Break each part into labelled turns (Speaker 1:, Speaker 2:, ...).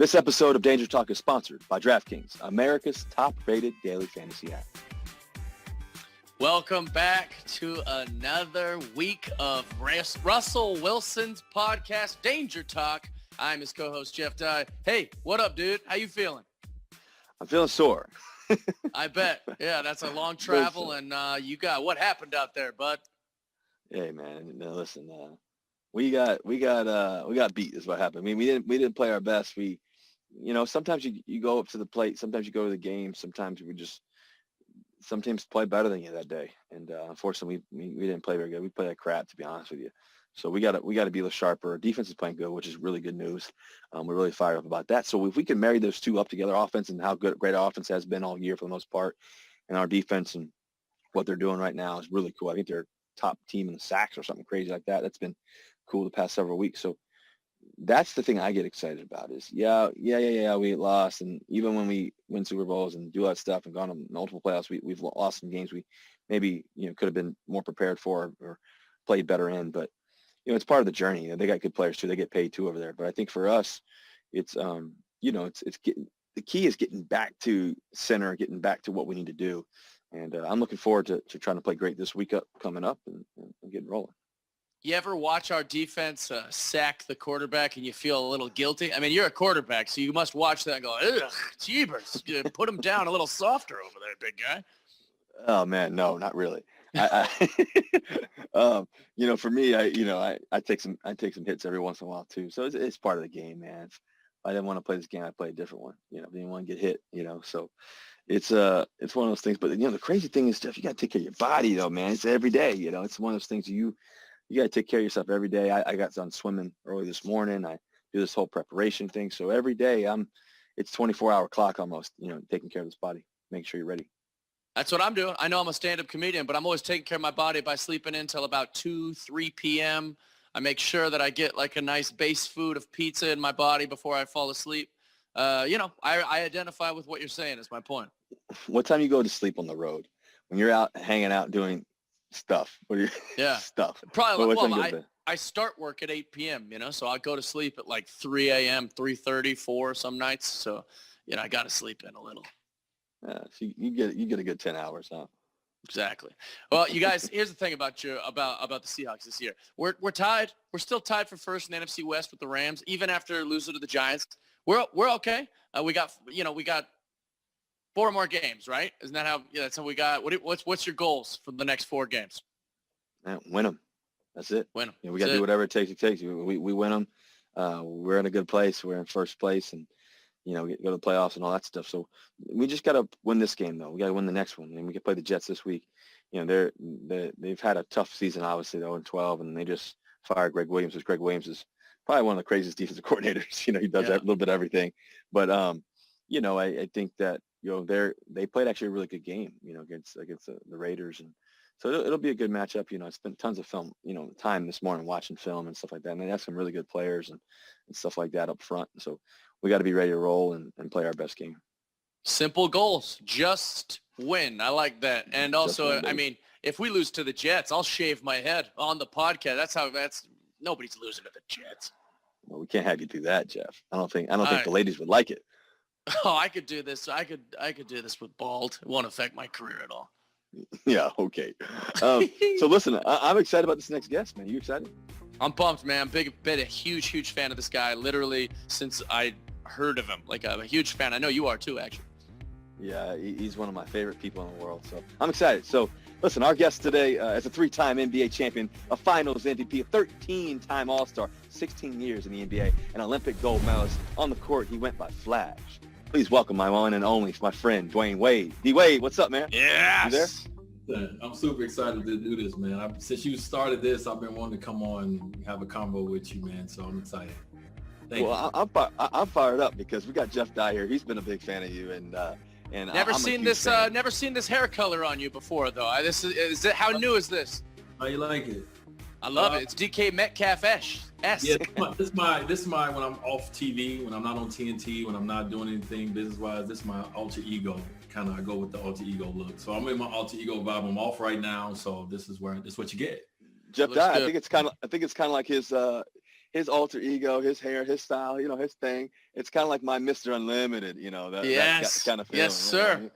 Speaker 1: This episode of Danger Talk is sponsored by DraftKings, America's top-rated daily fantasy app.
Speaker 2: Welcome back to another week of Russell Wilson's podcast, Danger Talk. I'm his co-host, Jeff Dye. Hey, what up, dude? How you feeling?
Speaker 1: I'm feeling sore.
Speaker 2: I bet. Yeah, that's a long travel, and you got what happened out there, bud?
Speaker 1: Hey, man. No, listen, we got beat is what happened. I mean, we didn't play our best. Sometimes you go up to the plate, sometimes you go to the game, sometimes some teams play better than you that day. And unfortunately, we didn't play very good. We played like crap, to be honest with you. So we got to be a little sharper. Our defense is playing good, which is really good news. We're really fired up about that. So if we can marry those two up together, offense and how great our offense has been all year for the most part, and our defense and what they're doing right now is really cool. I think they're top team in the sacks or something crazy like that. That's been cool the past several weeks. So that's the thing I get excited about is, we lost. And even when we win Super Bowls and do all that stuff and gone to multiple playoffs, we've lost some games we maybe, could have been more prepared for or played better in. But, it's part of the journey. They got good players too. They get paid too over there. But I think for us, it's, the key is getting back to center, getting back to what we need to do. And I'm looking forward to trying to play great this week coming up and getting rolling.
Speaker 2: You ever watch our defense sack the quarterback and you feel a little guilty? I mean, you're a quarterback, so you must watch that and go, ugh, jeebers, put him down a little softer over there, big guy.
Speaker 1: Oh, man, no, not really. For me, I take some hits every once in a while too. So it's part of the game, man. If I didn't want to play this game, I'd play a different one. Didn't want to get hit, so it's one of those things. But, the crazy thing is, Jeff, you got to take care of your body though, man. It's every day, it's one of those things you got to take care of yourself every day. I got done swimming early this morning. I do this whole preparation thing. So every day it's 24-hour clock almost, taking care of this body, make sure you're ready.
Speaker 2: That's what I'm doing. I know I'm a stand-up comedian, but I'm always taking care of my body by sleeping in until about 2, 3 p.m. I make sure that I get like a nice base food of pizza in my body before I fall asleep. I identify with what you're saying is my point.
Speaker 1: What time you go to sleep on the road? When you're out hanging out doing stuff? Stuff.
Speaker 2: Probably. I start work at 8 p.m., so I go to sleep at like 3 a.m., 3:30, 4 some nights. So, I got to sleep in a little.
Speaker 1: Yeah, so you get a good 10 hours, huh?
Speaker 2: Exactly. Well, you guys, here's the thing about the Seahawks this year. We're tied. We're still tied for first in the NFC West with the Rams, even after losing to the Giants. We're okay. We got 4 more games, right? Isn't that how? Yeah, that's how we got. What's your goals for the next 4 games?
Speaker 1: Win them. That's it.
Speaker 2: Win them.
Speaker 1: We got to do whatever it takes. We win them. We're in a good place. We're in first place, and go to the playoffs and all that stuff. So we just got to win this game, though. We got to win the next one, and we can play the Jets this week. They've had a tough season, obviously, 0-12, and they just fired Greg Williams. Greg Williams is probably one of the craziest defensive coordinators. He does a little bit of everything. But I think that they played actually a really good game, against the Raiders, and so it'll be a good matchup. I spent tons of film, time this morning watching film and stuff like that, and they have some really good players and stuff like that up front. So we got to be ready to roll and play our best game.
Speaker 2: Simple goals, just win. I like that. And also, I mean, if we lose to the Jets, I'll shave my head on the podcast. Nobody's losing to the Jets.
Speaker 1: Well, we can't have you do that, Jeff. I don't think the ladies would like it.
Speaker 2: Oh, I could do this. I could do this with bald. It won't affect my career at all.
Speaker 1: Yeah, okay. So listen, I'm excited about this next guest, man. You excited?
Speaker 2: I'm pumped, man. Been a huge fan of this guy, literally since I heard of him. Like, I'm a huge fan. I know you are too, actually.
Speaker 1: Yeah, he's one of my favorite people in the world. So I'm excited. So listen, our guest today is a 3-time NBA champion, a finals MVP, a 13-time All-Star, 16 years in the NBA, an Olympic gold medalist. On the court, he went by Flash. Please welcome my one and only, my friend, Dwyane Wade. D-Wade, what's up, man?
Speaker 2: Yes.
Speaker 1: You there?
Speaker 3: I'm super excited to do this, man. Since you started this, I've been wanting to come on and have a convo with you, man. So I'm excited. Thank you.
Speaker 1: I'm fired up because we got Jeff Dye here. He's been a big fan of you, and
Speaker 2: never seen this hair color on you before, though. How new is this?
Speaker 3: How you like it?
Speaker 2: I love it. It's DK Metcalf-esque.
Speaker 3: Yeah, this is my when I'm off TV, when I'm not on TNT, when I'm not doing anything business-wise. This is my alter ego. I go with the alter ego look. So I'm in my alter ego vibe. I'm off right now, so this is what you get.
Speaker 1: Jeff Dye, I think it's kind of like his his alter ego, his hair, his style, his thing. It's kind of like my Mr. Unlimited, that kind of feeling.
Speaker 2: Yes, sir.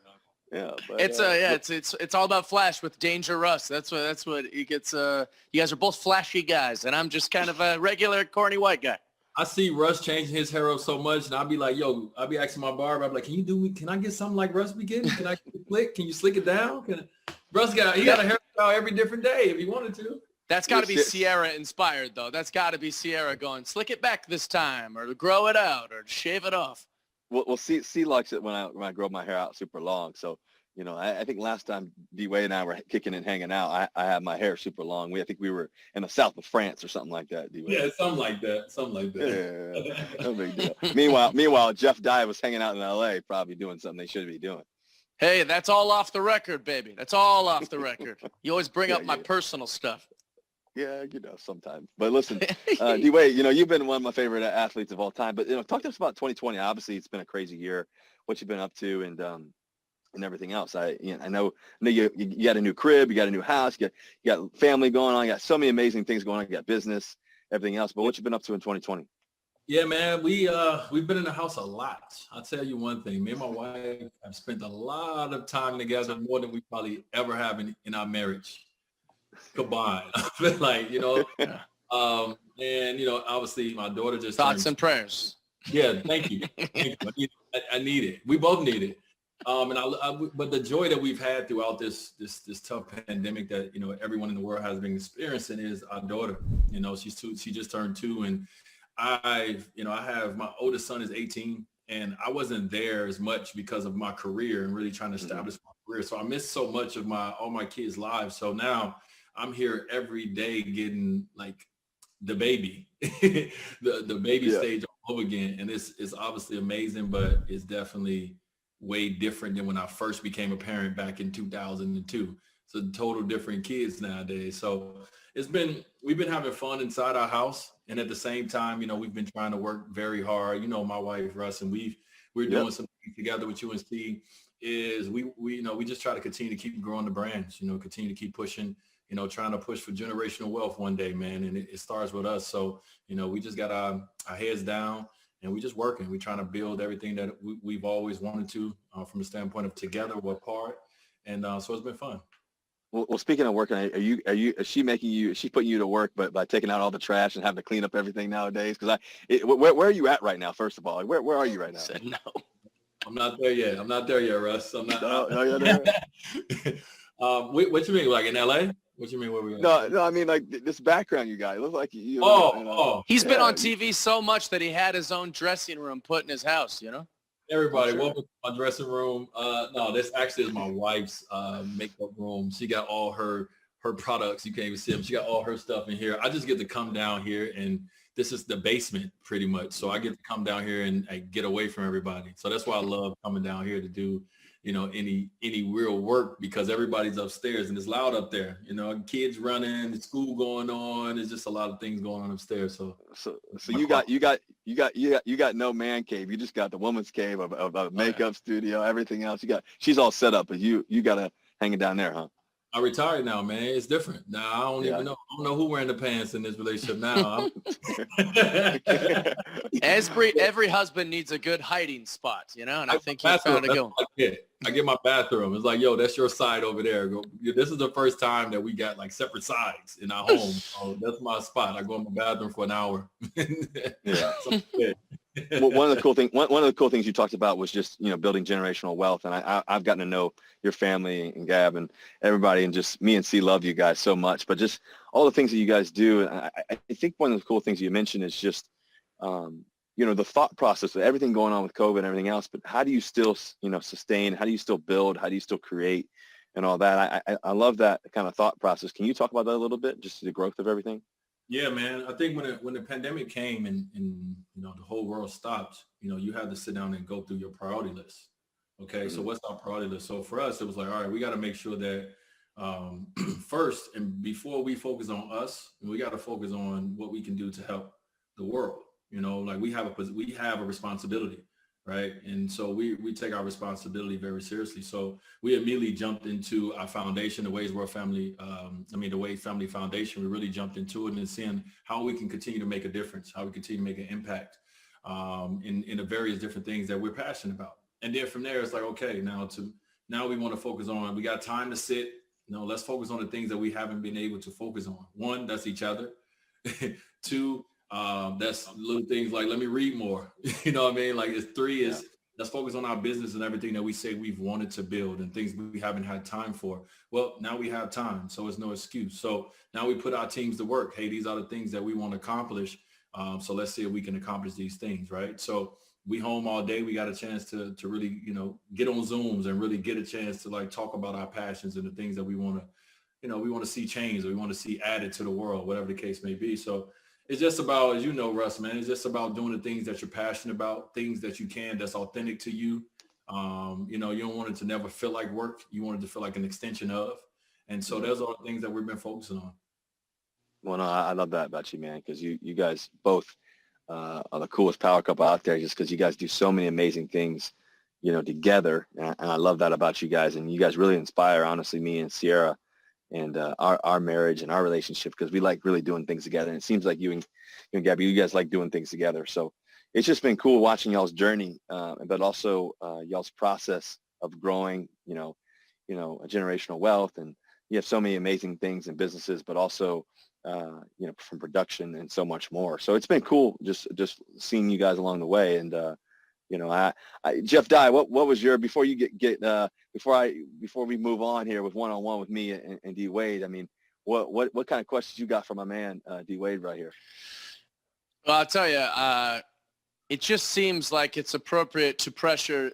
Speaker 1: Yeah, but
Speaker 2: it's all about flash with Danger Russ. That's what he gets. You guys are both flashy guys, and I'm just kind of a regular corny white guy.
Speaker 3: I see Russ changing his hair up so much, and I'll be like, yo, I'll be asking my barber, I'm like, can I get something like Russ be getting? Can I get it slick? Can you slick it down? Russ got a hairstyle every different day if he wanted to.
Speaker 2: That's got to be Sierra inspired, though. That's got to be Sierra going, slick it back this time, or grow it out, or shave it off.
Speaker 1: Well, C likes it when I grow my hair out super long. So, I think last time Dwyane and I were kicking and hanging out, I had my hair super long. I think we were in the south of France or something like that, Dwyane.
Speaker 3: Yeah, something like that.
Speaker 1: Yeah, no big deal. Meanwhile, Jeff Dye was hanging out in L.A. probably doing something they should be doing.
Speaker 2: Hey, that's all off the record, baby. That's all off the record. You always bring up my personal stuff.
Speaker 1: Yeah, sometimes. But listen, Dwyane, you've been one of my favorite athletes of all time. But talk to us about 2020. Obviously, it's been a crazy year. What you've been up to and everything else. I know you got a new crib, you got a new house, you got family going on, you got so many amazing things going on, you got business, everything else. But what you been up to in 2020?
Speaker 3: Yeah, man, we've been in the house a lot. I'll tell you one thing. Me and my wife have spent a lot of time together, more than we probably ever have in our marriage combined. I feel like, and obviously my daughter just
Speaker 2: thoughts and prayers.
Speaker 3: Yeah, thank you. I need it. We both need it. But the joy that we've had throughout this tough pandemic that everyone in the world has been experiencing is our daughter. She just turned 2, and I have my oldest son is 18, and I wasn't there as much because of my career and really trying to establish my career. So I missed so much of all my kids' lives. So now I'm here every day getting like the baby, the baby stage all over again, and it's obviously amazing, but it's definitely way different than when I first became a parent back in 2002. So total different kids nowadays. So we've been having fun inside our house. And at the same time, we've been trying to work very hard. My wife, Russ, and we're doing some things together with UNC is we just try to continue to keep growing the brands, continue to keep pushing, trying to push for generational wealth one day, man. And it starts with us. So, we just got our heads down. And we just working. We're trying to build everything that we've always wanted to from the standpoint of together, we're apart. And so it's been fun.
Speaker 1: Well, speaking of working, is she putting you to work, but by taking out all the trash and having to clean up everything nowadays? Because where are you at right now? First of all, where are you right now?
Speaker 2: Said no.
Speaker 3: I'm not there yet. Russ. I'm not.
Speaker 1: No, you're there.
Speaker 3: What you mean, like in LA? What you mean? Where we at?
Speaker 1: No, I mean like this background you got. It looks like you.
Speaker 2: He's been on TV so much that he had his own dressing room put in his house.
Speaker 3: Everybody, welcome to my dressing room. No, this actually is my wife's makeup room. She got all her products. You can't even see them. She got all her stuff in here. I just get to come down here, and this is the basement pretty much. So I get to come down here and get away from everybody. So that's why I love coming down here to do any real work, because everybody's upstairs and it's loud up there. Kids running, the school going on. There's just a lot of things going on upstairs. So you got no man cave. You just got the woman's cave of a makeup studio, everything else. She's all set up, but you got to hang it down there, huh? I retired now, man. It's different now. I don't even know. I don't know who wearing the pants in this relationship now.
Speaker 2: Every husband needs a good hiding spot, and I think he found a good one.
Speaker 3: I get my bathroom. It's like, yo, that's your side over there. This is the first time that we got like separate sides in our home. So that's my spot. I go in my bathroom for an hour.
Speaker 1: Yeah. Well, one of the cool things you talked about was just building generational wealth, and I've gotten to know your family and Gab and everybody, and just me and C love you guys so much. But just all the things that you guys do, and I think one of the cool things you mentioned is just the thought process of everything going on with COVID and everything else. But how do you still sustain? How do you still build? How do you still create and all that? I love that kind of thought process. Can you talk about that a little bit? Just the growth of everything.
Speaker 3: Yeah, man. I think when the pandemic came and the whole world stopped, you had to sit down and go through your priority list. Okay, so what's our priority list? So for us, it was like, all right, we got to make sure that first and before we focus on us, we got to focus on what we can do to help the world. Like we have a responsibility. right? And so we take our responsibility very seriously. So we immediately jumped into our foundation, the Wade's World Family, the Wade Family Foundation. We really jumped into it and seeing how we can continue to make a difference, how we continue to make an impact in the various different things that we're passionate about. And then from there, it's like, okay, now we want to focus on, we got time to sit, let's focus on the things that we haven't been able to focus on. One, that's each other. Two, that's little things like, let me read more. You know what I mean? Like it's three is let's focus on our business and everything that we say we've wanted to build and things we haven't had time for. Well, now we have time, so it's no excuse. So now we put our teams to work. Hey, these are the things that we want to accomplish. So let's see if we can accomplish these things, right? So we home all day. We got a chance to really, get on Zooms and really get a chance to like talk about our passions and the things that we want to, we want to see changed, or we want to see added to the world, whatever the case may be. So it's just about, as you know, Russ, man, it's just about doing the things that you're passionate about, things that you can, that's authentic to you. You don't want it to never feel like work. You want it to feel like an extension of. And so those are the things that we've been focusing on.
Speaker 1: Well, no, I love that about you, man, because you guys both are the coolest power couple out there, just because you guys do so many amazing things, together. And I love that about you guys. And you guys really inspire, honestly, me and Sierra and our marriage and our relationship, because we like really doing things together. And it seems like you and Gabby, you guys like doing things together. So it's just been cool watching y'all's journey, but also y'all's process of growing, a generational wealth. And you have so many amazing things in businesses, but also from production and so much more. So it's been cool just seeing you guys along the way. And Jeff Dye, what was your, before you before we move on here with one-on-one with me and D Wade, I mean, what kind of questions you got for my man D Wade right here?
Speaker 2: Well, I'll tell you, it just seems like it's appropriate to pressure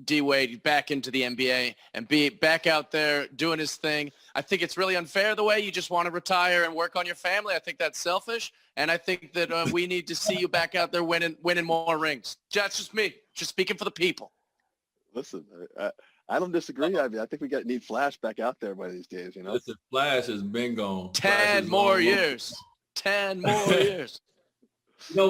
Speaker 2: D Wade back into the NBA and be back out there doing his thing. I think it's really unfair the way you just want to retire and work on your family. I think that's selfish. And I think that we need to see you back out there winning more rings. That's just me, just speaking for the people.
Speaker 1: Listen, I don't disagree. I mean, I think we need Flash back out there one of these days,
Speaker 3: Listen, Flash has been gone.
Speaker 2: 10 more years. 10 more years.
Speaker 3: You know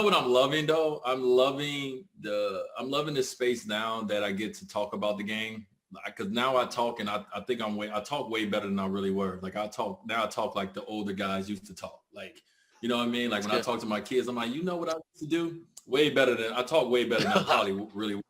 Speaker 3: what I'm loving though? I'm loving this space now that I get to talk about the game. Because now I talk, and I think I talk way better than I really were. Like I talk like the older guys used to talk. Like, you know what I mean? Like when I talk to my kids, I'm like, you know what I used to do? I talk way better than I probably really.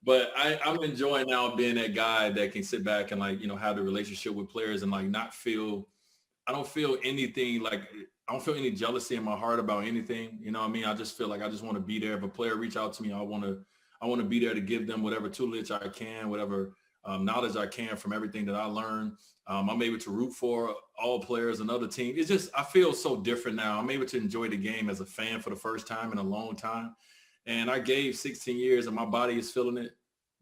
Speaker 3: But I'm enjoying now being that guy that can sit back and like, have the relationship with players and like I don't feel anything like, I don't feel any jealousy in my heart about anything. You know what I mean? I just feel like I just want to be there. If a player reach out to me, I want to be there to give them whatever tutelage I can, whatever knowledge I can from everything that I learned. I'm able to root for all players and other teams. It's just, I feel so different now. I'm able to enjoy the game as a fan for the first time in a long time. And I gave 16 years and my body is feeling it.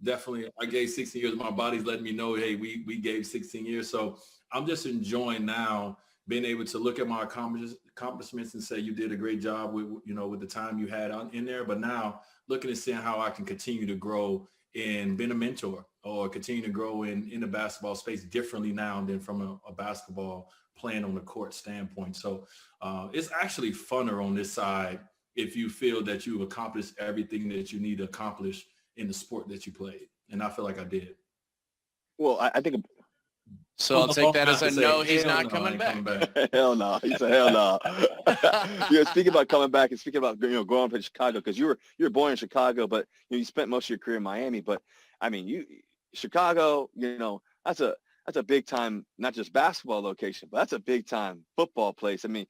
Speaker 3: Definitely. I gave 16 years. My body's letting me know, hey, we gave 16 years. So I'm just enjoying now being able to look at my accomplishments and say, you did a great job with the time you had in there. But now looking and seeing how I can continue to grow in being a mentor or continue to grow in the basketball space differently now than from a basketball playing on the court standpoint. So it's actually funner on this side if you feel that you've accomplished everything that you need to accomplish in the sport that you played. And I feel like I did.
Speaker 1: Well, I think –
Speaker 2: so I'll take that as a no, he's not coming back.
Speaker 1: Hell no. He said, hell no. Speaking about coming back and speaking about, growing up in Chicago, because you were born in Chicago, but you spent most of your career in Miami. But I mean, Chicago, that's a big time, not just basketball location, but that's a big time football place. I mean,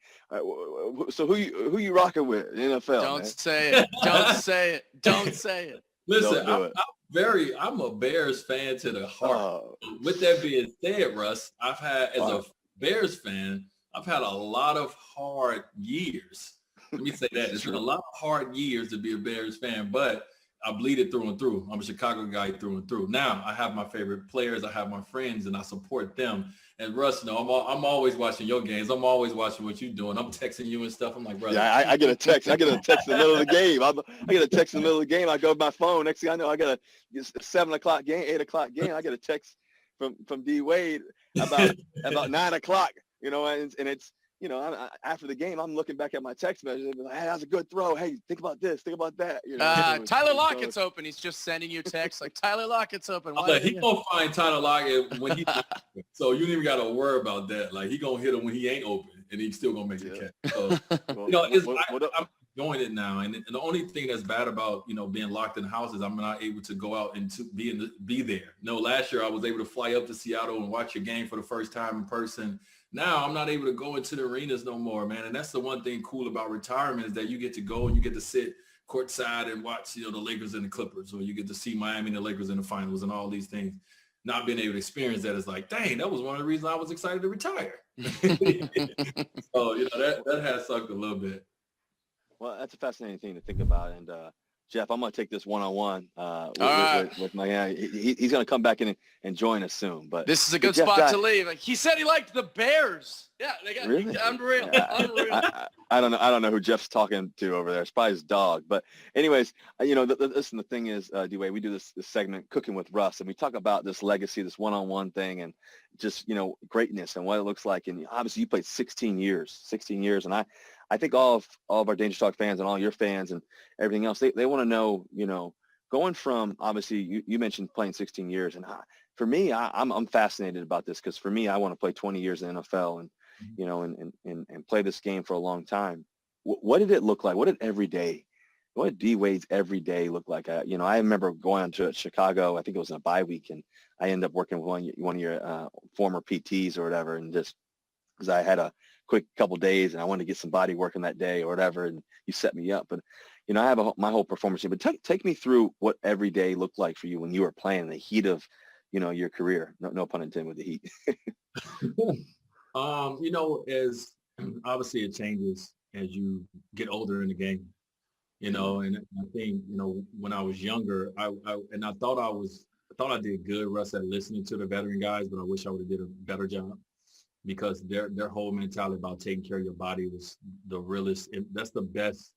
Speaker 1: so who you rocking with in the NFL?
Speaker 2: Don't say it. Don't say it. Don't say it.
Speaker 3: Listen, I'm a Bears fan to the heart.
Speaker 1: Oh.
Speaker 3: With that being said, Russ, I've had, as a Bears fan, I've had a lot of hard years. Let me say that. It's been a lot of hard years to be a Bears fan, but I bleed it through and through. I'm a Chicago guy through and through. Now I have my favorite players. I have my friends, and I support them. And Russ, I'm always watching your games. I'm always watching what you're doing. I'm texting you and stuff. I'm like, brother.
Speaker 1: Yeah, I get a text. I get a text in the middle of the game. I get a text in the middle of the game. I go to my phone. Next thing I know, I got a 7 o'clock game, 8 o'clock game. I get a text from D Wade about 9 o'clock. And it's after the game, I'm looking back at my text messages and like, hey, that's a good throw. Hey, think about this, think about that.
Speaker 2: Tyler Lockett's open. He's just sending you texts like, Tyler Lockett's open.
Speaker 3: He gonna find Tyler Lockett when he's open. So you don't even got to worry about that. Like, he gonna hit him when he ain't open, and he's still gonna make the catch. So, I'm enjoying it now. And the only thing that's bad about, being locked in the house is I'm not able to go out and to be there. Last year I was able to fly up to Seattle and watch a game for the first time in person. Now I'm not able to go into the arenas no more, man. And that's the one thing cool about retirement is that you get to go and you get to sit courtside and watch, the Lakers and the Clippers, or you get to see Miami and the Lakers in the finals and all these things. Not being able to experience that is like, dang, that was one of the reasons I was excited to retire. So, that has sucked a little bit.
Speaker 1: Well, that's a fascinating thing to think about. And Jeff, I'm going to take this one-on-one with my guy. He's going to come back in and join us soon. But
Speaker 2: this is a good spot to leave. Like, he said he liked the Bears. Yeah,
Speaker 1: really?
Speaker 2: Unreal. Unreal.
Speaker 1: I don't know who Jeff's talking to over there. It's probably his dog. But anyways, listen, the thing is, Dwyane, we do this segment, Cooking with Russ, and we talk about this legacy, this one-on-one thing, and just, greatness and what it looks like. And obviously you played 16 years. And I think all of our Danger Talk fans and all your fans and everything else, they want to know, going from, obviously you mentioned playing 16 years. And for me, I'm fascinated about this because for me, I want to play 20 years in the NFL and, and play this game for a long time. What did it look like? What did D Wade's every day look like? I remember going to Chicago, I think it was in a bye week, and I ended up working with one of your former PTs or whatever, and just because I had a quick couple days and I wanted to get some body work in that day or whatever, and you set me up. But I have my whole performance here. But take me through what every day looked like for you when you were playing in the heat of your career. No pun intended with the heat.
Speaker 3: As obviously it changes as you get older in the game. And I think when I was younger, I thought I did good, Russ, at listening to the veteran guys, but I wish I would have did a better job. Because their whole mentality about taking care of your body was the realest. That's the best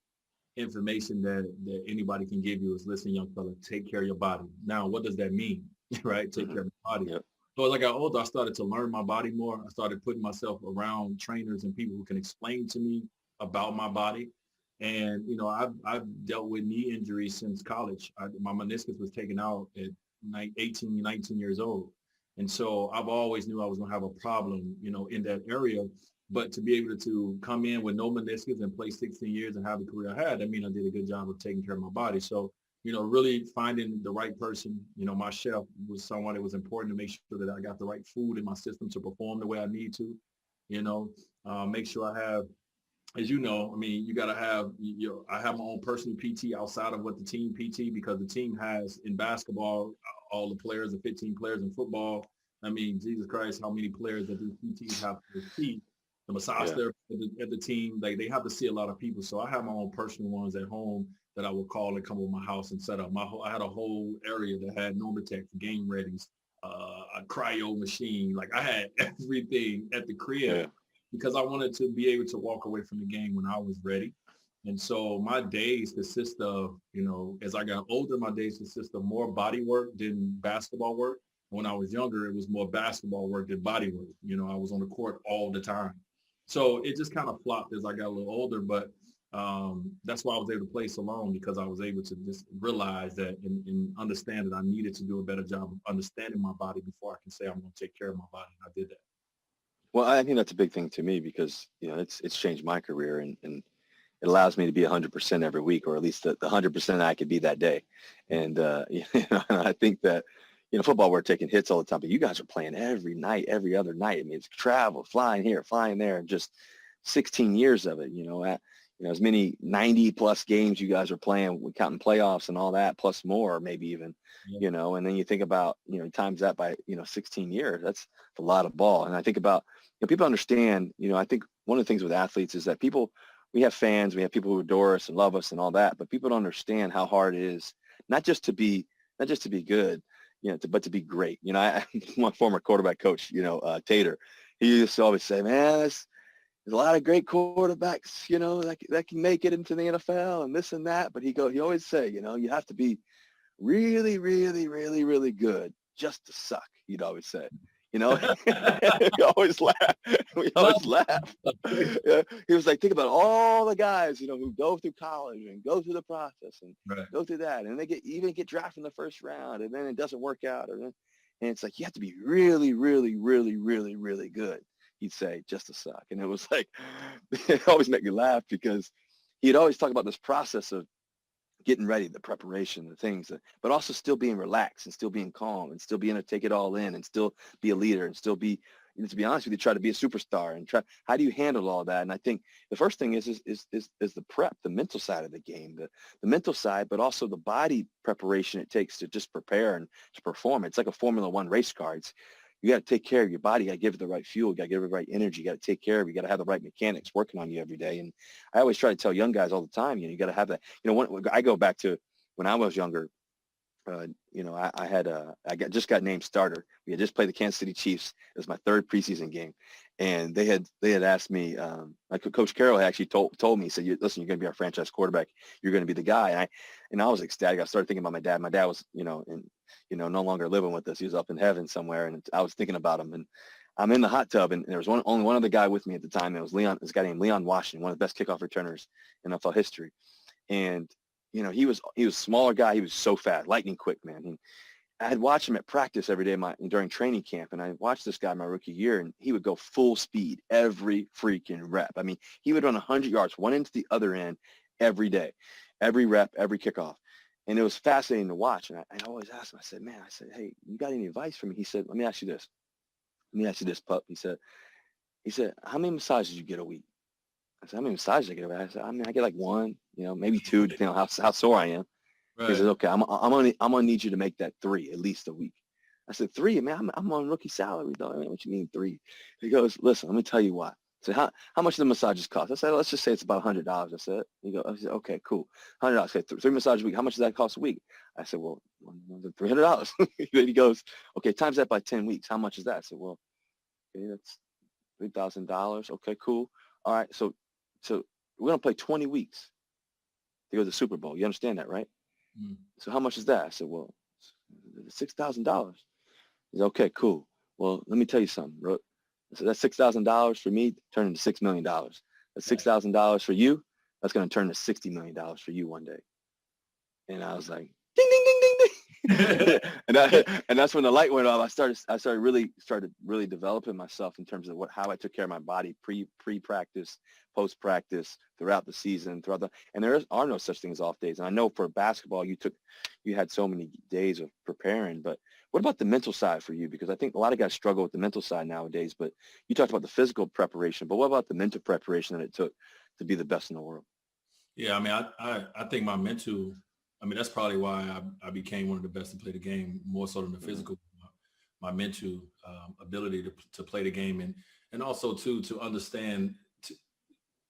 Speaker 3: information that anybody can give you is, listen, young fella, take care of your body. Now, what does that mean, right? Take care of your body. Yep. So as I got older, I started to learn my body more. I started putting myself around trainers and people who can explain to me about my body. And, I've dealt with knee injuries since college. My meniscus was taken out at 18, 19 years old. And so I've always knew I was going to have a problem, in that area. But to be able to come in with no meniscus and play 16 years and have the career I had, I mean, I did a good job of taking care of my body. So, really finding the right person, my chef was someone that was important to make sure that I got the right food in my system to perform the way I need to, make sure I have, as you got to have, I have my own personal PT outside of what the team PT, because the team has in basketball, all the players, the 15 players in football. I mean, Jesus Christ, how many players that these PTs have to see? The massage therapist at the team, they have to see a lot of people. So I have my own personal ones at home that I would call and come over my house and set up. I had a whole area that had Normatec, game readies, a cryo machine. Like, I had everything at the crib because I wanted to be able to walk away from the game when I was ready. And so my days consist of, as I got older, my days consist of more body work than basketball work. When I was younger, it was more basketball work than body work. I was on the court all the time. So it just kind of flopped as I got a little older. But that's why I was able to play so long, because I was able to just realize that and understand that I needed to do a better job of understanding my body before I can say I'm going to take care of my body. And I did that.
Speaker 1: Well, I think that's a big thing to me because, it's changed my career and it allows me to be 100% every week, or at least the 100% I could be that day. And, I think that, football, we're taking hits all the time, but you guys are playing every night, every other night. I mean, it's travel, flying here, flying there, and just 16 years of it, as many 90 plus games you guys are playing, counting playoffs and all that, plus more, maybe even, and then you think about, times that by, 16 years, that's a lot of ball. And I think about, people understand, I think one of the things with athletes is that we have fans, we have people who adore us and love us and all that, but people don't understand how hard it is, not just to be good, but to be great. My former quarterback coach, Tater, he used to always say, man, there's a lot of great quarterbacks, that can make it into the NFL and this and that. But he always say, you have to be really, really, really, really good just to suck. He'd always say, You know, we always laugh. We always laugh. Yeah. He was like, think about all the guys, you know, who go through college and go through the process and go through that. And they get drafted in the first round and then it doesn't work out. And it's like, you have to be really, really, really, really, really good. He'd say, just to suck. And it was like, it always made me laugh because he'd always talk about this process of getting ready, the preparation, the things, but also still being relaxed and still being calm and still being able to take it all in and still be a leader and still be, you know, to be honest with you, try to be a superstar and try, how do you handle all that? And I think the first thing is the prep, the mental side of the game, the mental side, but also the body preparation it takes to just prepare and to perform. It's like a Formula One race car. You got to take care of your body. You got to give it the right fuel. You got to give it the right energy. You got to take care of it. You got to have the right mechanics working on you every day. And I always try to tell young guys all the time, you know, you got to have that. You know, when I go back to when I was younger, you know, I just got named starter. We had just played the Kansas City Chiefs. It was my third preseason game, and they had asked me. Like Coach Carroll had actually told me, he said, "Listen, you're going to be our franchise quarterback. You're going to be the guy." And I was ecstatic. I started thinking about my dad. My dad was, you know, no longer living with us. He was up in heaven somewhere, and I was thinking about him. And I'm in the hot tub, and there was only one other guy with me at the time. It was this guy named Leon Washington, one of the best kickoff returners in NFL history, and you know, he was a smaller guy. He was so fast, lightning quick, man. I had watched him at practice every day during training camp, and I watched this guy my rookie year, and he would go full speed every freaking rep. I mean, he would run 100 yards, one end to the other end every day, every rep, every kickoff. And it was fascinating to watch. And I always asked him, I said, hey, you got any advice for me? He said, let me ask you this, pup. He said, how many massages you get a week? I said, how many massages I get a week? I said, I mean, I get like one, you know, maybe two, depending on how sore I am. Right. He said, okay, I'm gonna need you to make that 3 at least a week. I said, 3, man, I'm on rookie salary, though. I mean, what you mean 3? He goes, listen, let me tell you why. I said, how much do the massages cost? I said, let's just say it's about $100. I said, I said, okay, cool, $100. I said, 3 massages a week. How much does that cost a week? I said, well, $300. Then he goes, okay, times that by 10 weeks. How much is that? I said, well, okay, that's $3,000. Okay, cool. All right, so we're gonna play 20 weeks to go to the Super Bowl. You understand that, right? Mm. So how much is that? I said, well, $6,000. He said, okay, cool. Well, let me tell you something, bro. I said, that's $6,000 for me turned into $6 million. That's $6,000 for you. That's going to turn to $60 million for you one day. And I was like, ding, ding, ding, ding, ding. and that's when the light went off. I started really developing myself in terms of how I took care of my body pre-practice, post-practice, throughout the season, and there are no such thing as off days. And I know for basketball, you had so many days of preparing, but what about the mental side for you? Because I think a lot of guys struggle with the mental side nowadays, but you talked about the physical preparation, but what about the mental preparation that it took to be the best in the world?
Speaker 3: Yeah, I mean, I think my mental, I mean, that's probably why I became one of the best to play the game, more so than the physical. My mental ability to play the game, and also to understand.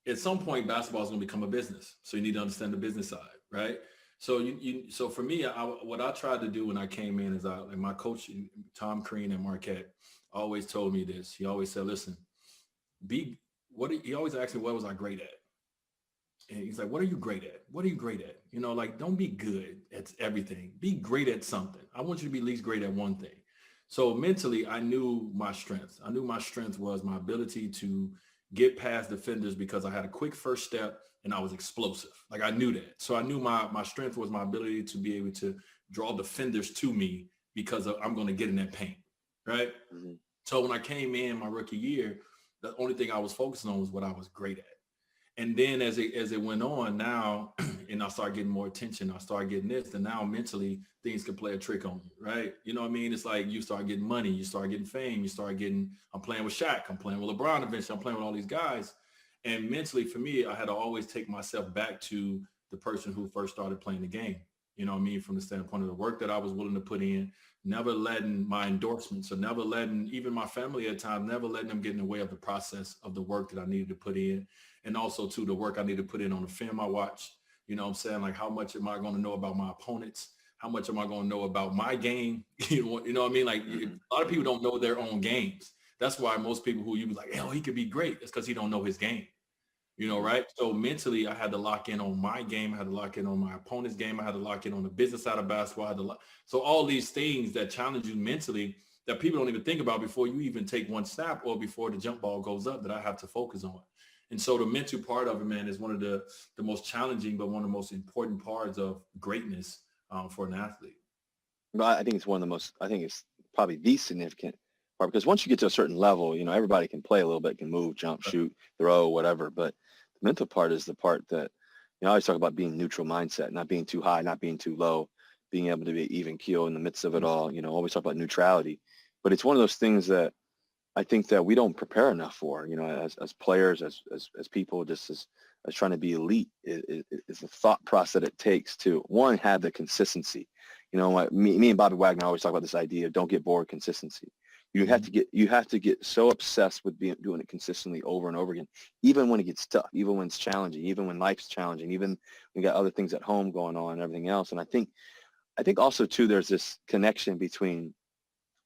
Speaker 3: At some point, basketball is going to become a business, so you need to understand the business side, right? So so for me, what I tried to do when I came in is like my coach Tom Crean at Marquette always told me this. He always said, "Listen, he always asked me what was I great at." And he's like, what are you great at? What are you great at? You know, like, don't be good at everything. Be great at something. I want you to be at least great at one thing. So mentally, I knew my strengths. I knew my strength was my ability to get past defenders because I had a quick first step and I was explosive. Like, I knew that. So I knew my strength was my ability to be able to draw defenders to me because I'm going to get in that paint, right? Mm-hmm. So when I came in my rookie year, the only thing I was focusing on was what I was great at. And then as it went on now, and I started getting more attention, I started getting this, and now mentally things can play a trick on you, right? You know what I mean? It's like you start getting money, you start getting fame, I'm playing with Shaq, I'm playing with LeBron eventually, I'm playing with all these guys. And mentally for me, I had to always take myself back to the person who first started playing the game. You know what I mean? From the standpoint of the work that I was willing to put in, never letting my endorsements or never letting even my family at times, never letting them get in the way of the process of the work that I needed to put in. And also to the work I need to put in on the film I watch. You know what I'm saying? Like, how much am I going to know about my opponents? How much am I going to know about my game? You know what I mean? Like, a lot of people don't know their own games. That's why most people who you be like, oh, he could be great. It's because he don't know his game. You know, right? So mentally, I had to lock in on my game. I had to lock in on my opponent's game. I had to lock in on the business side of basketball. So all these things that challenge you mentally, that people don't even think about before you even take one snap or before the jump ball goes up that I have to focus on. And so the mental part of it, man, is one of the most challenging, but one of the most important parts of greatness for an athlete.
Speaker 1: But I think it's one of the most, I think it's probably the significant part, because once you get to a certain level, everybody can play a little bit, can move, jump, shoot, throw, whatever. But the mental part is the part that, I always talk about being neutral mindset, not being too high, not being too low, being able to be even keel in the midst of it all. Always talk about neutrality. But it's one of those things that I think that we don't prepare enough for, as players, as people, just as trying to be elite, is the thought process that it takes to, one, have the consistency. Me and Bobby Wagner always talk about this idea of don't get bored, consistency. You have to get so obsessed with doing it consistently over and over again, even when it gets tough, even when it's challenging, even when life's challenging, even when we got other things at home going on and everything else. And I think also too, there's this connection between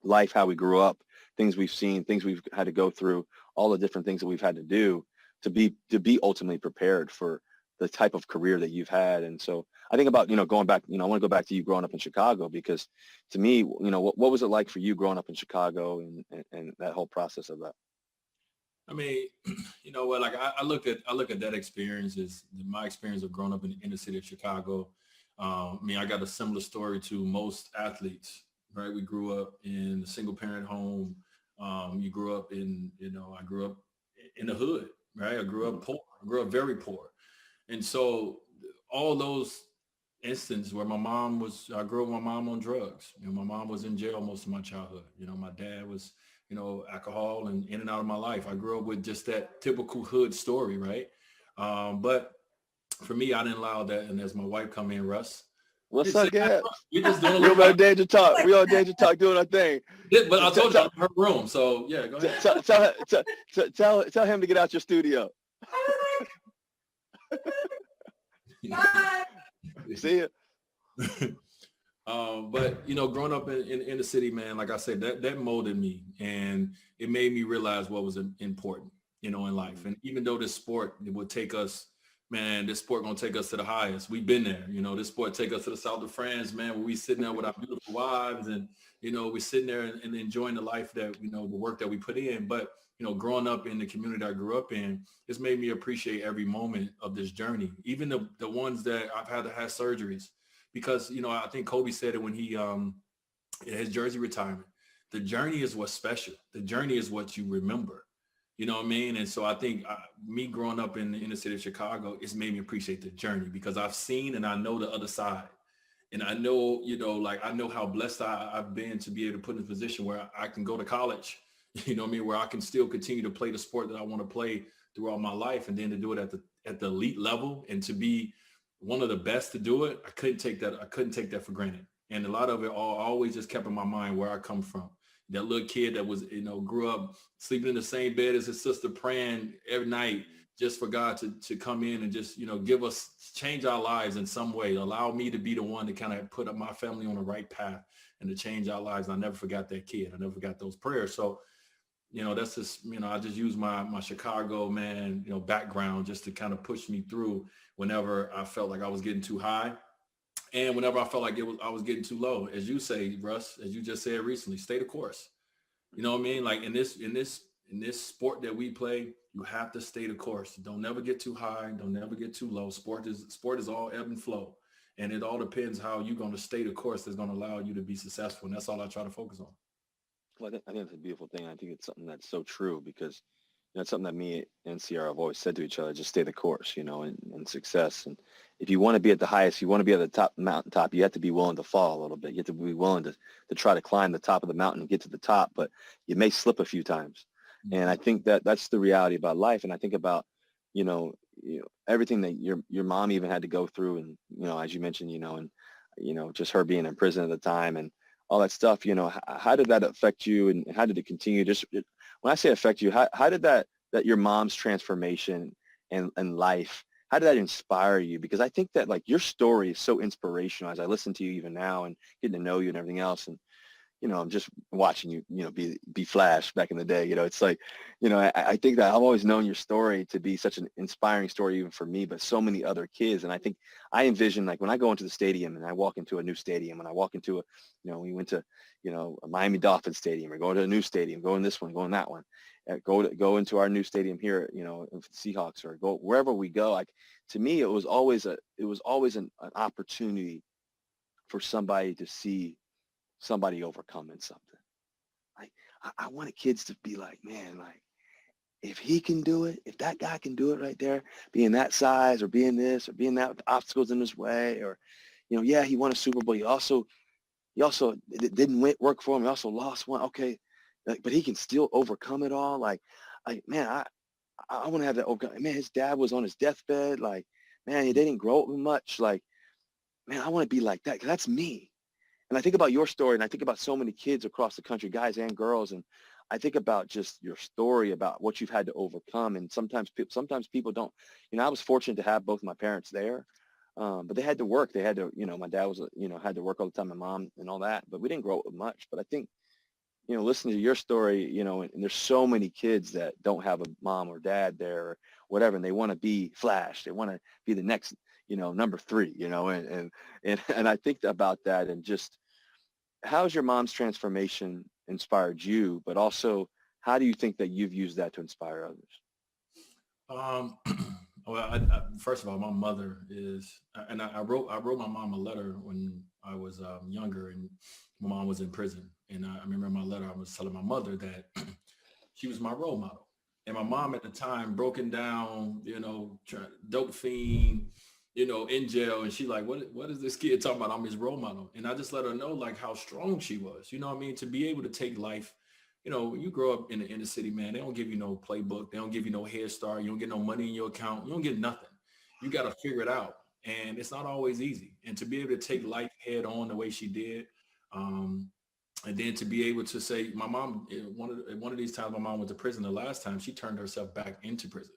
Speaker 1: life, how we grew up, things we've seen, things we've had to go through, all the different things that we've had to do to be ultimately prepared for the type of career that you've had. And so I think about, going back, I want to go back to you growing up in Chicago, because to me, what was it like for you growing up in Chicago and that whole process of that?
Speaker 3: I mean, what, like I look at that experience as my experience of growing up in the inner city of Chicago. I got a similar story to most athletes, right? We grew up in a single parent home. You grew up in, I grew up in the hood, right? I grew up poor. I grew up very poor. And so all those instances where I grew up with my mom on drugs. My mom was in jail most of my childhood. My dad was, alcohol and in and out of my life. I grew up with just that typical hood story, right? But for me, I didn't allow that. And as my wife come in, Russ.
Speaker 1: What's up, Gab?
Speaker 3: We just doing a
Speaker 1: little
Speaker 3: little
Speaker 1: bit of DangerTalk. We on DangerTalk doing our thing.
Speaker 3: But I told you I'm in her room, so yeah, go ahead.
Speaker 1: Tell him to get out your studio. See ya.
Speaker 3: But growing up in the city, man, like I said, that molded me, and it made me realize what was important, in life. And even though this sport, it would take us, man, this sport gonna take us to the highest. We've been there, this sport take us to the south of France, man, where we sitting there with our beautiful wives, and we're sitting there and enjoying the life that the work that we put in. But growing up in the community I grew up in, it's made me appreciate every moment of this journey, even the ones that I've had to have surgeries, because I think Kobe said it when he his jersey retirement. The journey is what's special. The journey is what you remember. You know what I mean? And so I think me growing up in the inner city of Chicago, it's made me appreciate the journey, because I've seen and I know the other side. And I know, I know how blessed I've been to be able to put in a position where I can go to college, where I can still continue to play the sport that I want to play throughout my life, and then to do it at the elite level and to be one of the best to do it. I couldn't take that for granted. And a lot of it always just kept in my mind where I come from. That little kid that was, grew up sleeping in the same bed as his sister, praying every night just for God to come in and just, change our lives in some way, allow me to be the one to kind of put up my family on the right path and to change our lives. And I never forgot that kid. I never forgot those prayers. So, that's just, I just use my Chicago, man, background just to kind of push me through whenever I felt like I was getting too high. And whenever I felt like I was getting too low, as you say, Russ, as you just said recently, stay the course. You know what I mean? Like in this sport that we play, you have to stay the course. Don't never get too high. Don't never get too low. Sport is all ebb and flow. And it all depends how you're going to stay the course that's going to allow you to be successful. And that's all I try to focus on.
Speaker 1: Well, I think it's a beautiful thing. I think it's something that's so true, because it's something that me and CR have always said to each other: just stay the course, and success. And if you want to be at the highest, you want to be at the top mountaintop, you have to be willing to fall a little bit. You have to be willing to try to climb the top of the mountain and get to the top, but you may slip a few times. Mm-hmm. And I think that's the reality about life. And I think about, everything that your mom even had to go through, and, as you mentioned, and, just her being in prison at the time and all that stuff, how did that affect you, and how did it continue? Just when I say affect you, how did that your mom's transformation and life, how did that inspire you? Because I think that, like, your story is so inspirational as I listen to you even now and getting to know you and everything else. And, I'm just watching you, be Flash back in the day. It's like, I think that I've always known your story to be such an inspiring story, even for me, but so many other kids. And I think I envision, like, when I go into the stadium and I walk into a new stadium and I walk into we went to, a Miami Dolphins stadium, or go to a new stadium, go in this one, go in that one, go into our new stadium here, Seahawks, or go wherever we go. Like, to me, it was always an opportunity for somebody to see somebody overcoming something. Like, I wanted kids to be like, man, like, if he can do it, if that guy can do it right there, being that size or being this or being that, with obstacles in his way, or, yeah, he won a Super Bowl. He also it didn't work for him. He also lost one. Okay. Like, but he can still overcome it all. Like, man, I want to have that. Man, his dad was on his deathbed. Like, man, they didn't grow up much. Like, man, I want to be like that, because that's me. And I think about your story, and I think about so many kids across the country, guys and girls, and I think about just your story, about what you've had to overcome. And sometimes people don't. I was fortunate to have both my parents there, but they had to work. They had to, my dad was, had to work all the time, my mom and all that. But we didn't grow up with much. But I think, listening to your story, and there's so many kids that don't have a mom or dad there or whatever, and they want to be Flash. They want to be the next, number 3, and I think about that, and just, how's your mom's transformation inspired you, but also how do you think that you've used that to inspire others?
Speaker 3: Um, well, first of all, my mother is, and I wrote my mom a letter when I was younger, and my mom was in prison. And I remember in my letter, I was telling my mother that she was my role model. And my mom at the time, broken down, dope fiend, in jail. And she like, what is this kid talking about? I'm his role model. And I just let her know, like, how strong she was, what I mean? To be able to take life, when you grow up in the inner city, man, they don't give you no playbook. They don't give you no head start. You don't get no money in your account. You don't get nothing. You got to figure it out. And it's not always easy. And to be able to take life head on the way she did, and then to be able to say, my mom, one of these times my mom went to prison, the last time, she turned herself back into prison.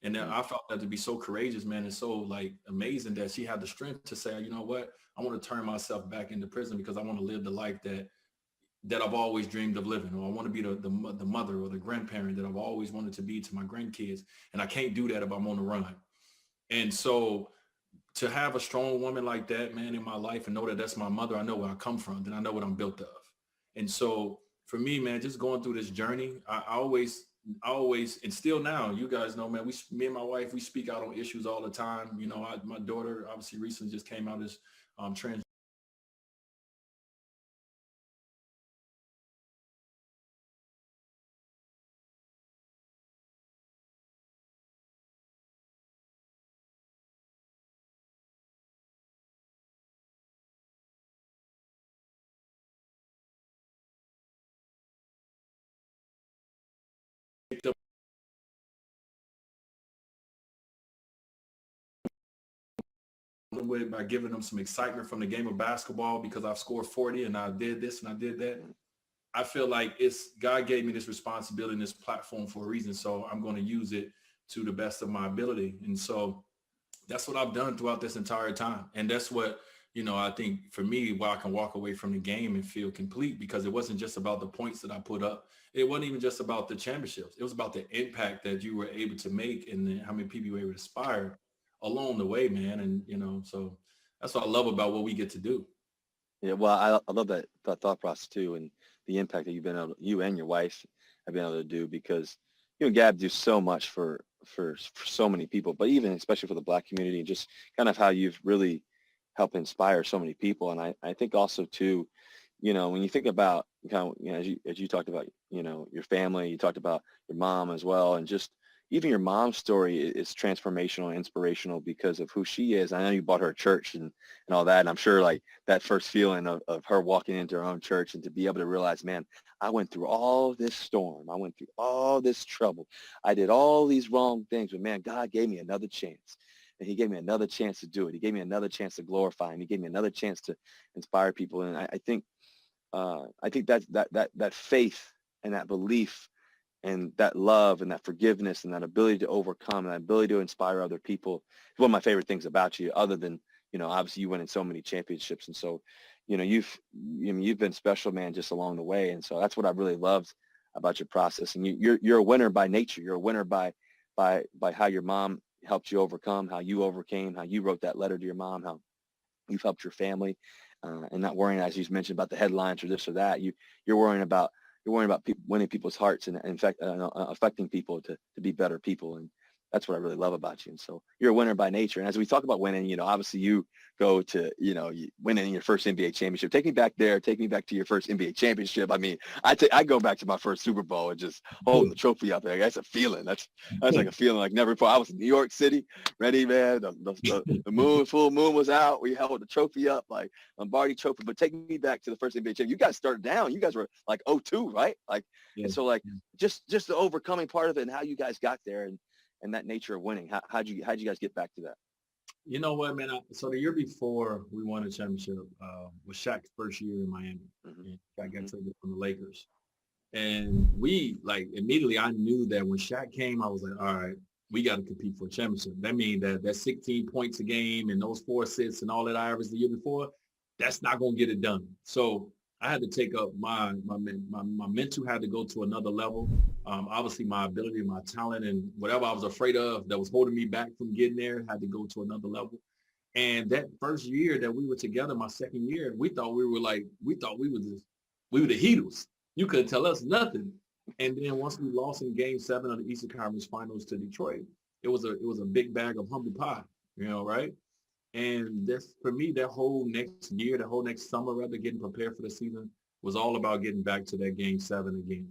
Speaker 3: And then I felt that to be so courageous, man, and so, like, amazing that she had the strength to say, you know what, I want to turn myself back into prison because I want to live the life that I've always dreamed of living, or I want to be the mother or the grandparent that I've always wanted to be to my grandkids. And I can't do that if I'm on the run. And so to have a strong woman like that, man, in my life, and know that that's my mother, I know where I come from, then I know what I'm built of. And so for me, man, just going through this journey, I always, and still now, you guys know, man, me and my wife, we speak out on issues all the time. My daughter obviously recently just came out as trans. With by giving them some excitement from the game of basketball because I've scored 40 and I did this and I did that. I feel like God gave me this responsibility and this platform for a reason. So I'm going to use it to the best of my ability. And so that's what I've done throughout this entire time. And that's what, I think for me, why I can walk away from the game and feel complete, because it wasn't just about the points that I put up. It wasn't even just about the championships. It was about the impact that you were able to make and how many people you were able to inspire along the way, man. And, so that's what I love about what we get to do.
Speaker 1: Yeah, well, I love that thought process too, and the impact that you and your wife have been able to do, because you and Gab do so much for so many people, but even especially for the Black community, and just kind of how you've really helped inspire so many people. And I think also too, when you think about kind of, as you talked about, your family, you talked about your mom as well, and just even your mom's story is transformational and inspirational because of who she is. I know you bought her a church and all that. And I'm sure, like, that first feeling of her walking into her own church and to be able to realize, man, I went through all this storm. I went through all this trouble. I did all these wrong things, but man, God gave me another chance. And he gave me another chance to do it. He gave me another chance to glorify him. He gave me another chance to inspire people. And I think that faith and that belief and that love and that forgiveness and that ability to overcome and that ability to inspire other people is one of my favorite things about you, other than, obviously you win in so many championships. And so, you've been special, man, just along the way. And so that's what I really loved about your process. And you're a winner by nature. You're a winner by how your mom helped you overcome, how you overcame, how you wrote that letter to your mom, how you've helped your family, and not worrying, as you mentioned, about the headlines or this or that. You're worrying about winning people's hearts and in fact affecting people to be better people. And that's what I really love about you. And so you're a winner by nature. And as we talk about winning, obviously you go to, you winning your first NBA championship. Take me back there. Take me back to your first NBA championship. I mean, I go back to my first Super Bowl and just holding the trophy up there. That's a feeling. That's like a feeling like never before. I was in New York City, ready, man. The full moon was out. We held the trophy up, like Lombardi trophy. But take me back to the first NBA championship. You guys started down. You guys were like 0-2, right? Like, and so like just the overcoming part of it and how you guys got there and that nature of winning. How'd you guys get back to that?
Speaker 3: You know what, man? So the year before we won a championship was Shaq's first year in Miami. Shaq got traded from the Lakers. And we, immediately I knew that when Shaq came, I was like, all right, we got to compete for a championship. That means that 16 points a game and those 4 assists and all that I averaged the year before, that's not going to get it done. So I had to take up my mental had to go to another level. Obviously, my ability, my talent, and whatever I was afraid of that was holding me back from getting there had to go to another level. And that first year that we were together, my second year, we thought we were the Heatles. You couldn't tell us nothing. And then once we lost in Game 7 of the Eastern Conference Finals to Detroit, it was a big bag of humble pie, right? And that's, for me, that whole next year, the whole next summer, rather, getting prepared for the season was all about getting back to that Game 7 again,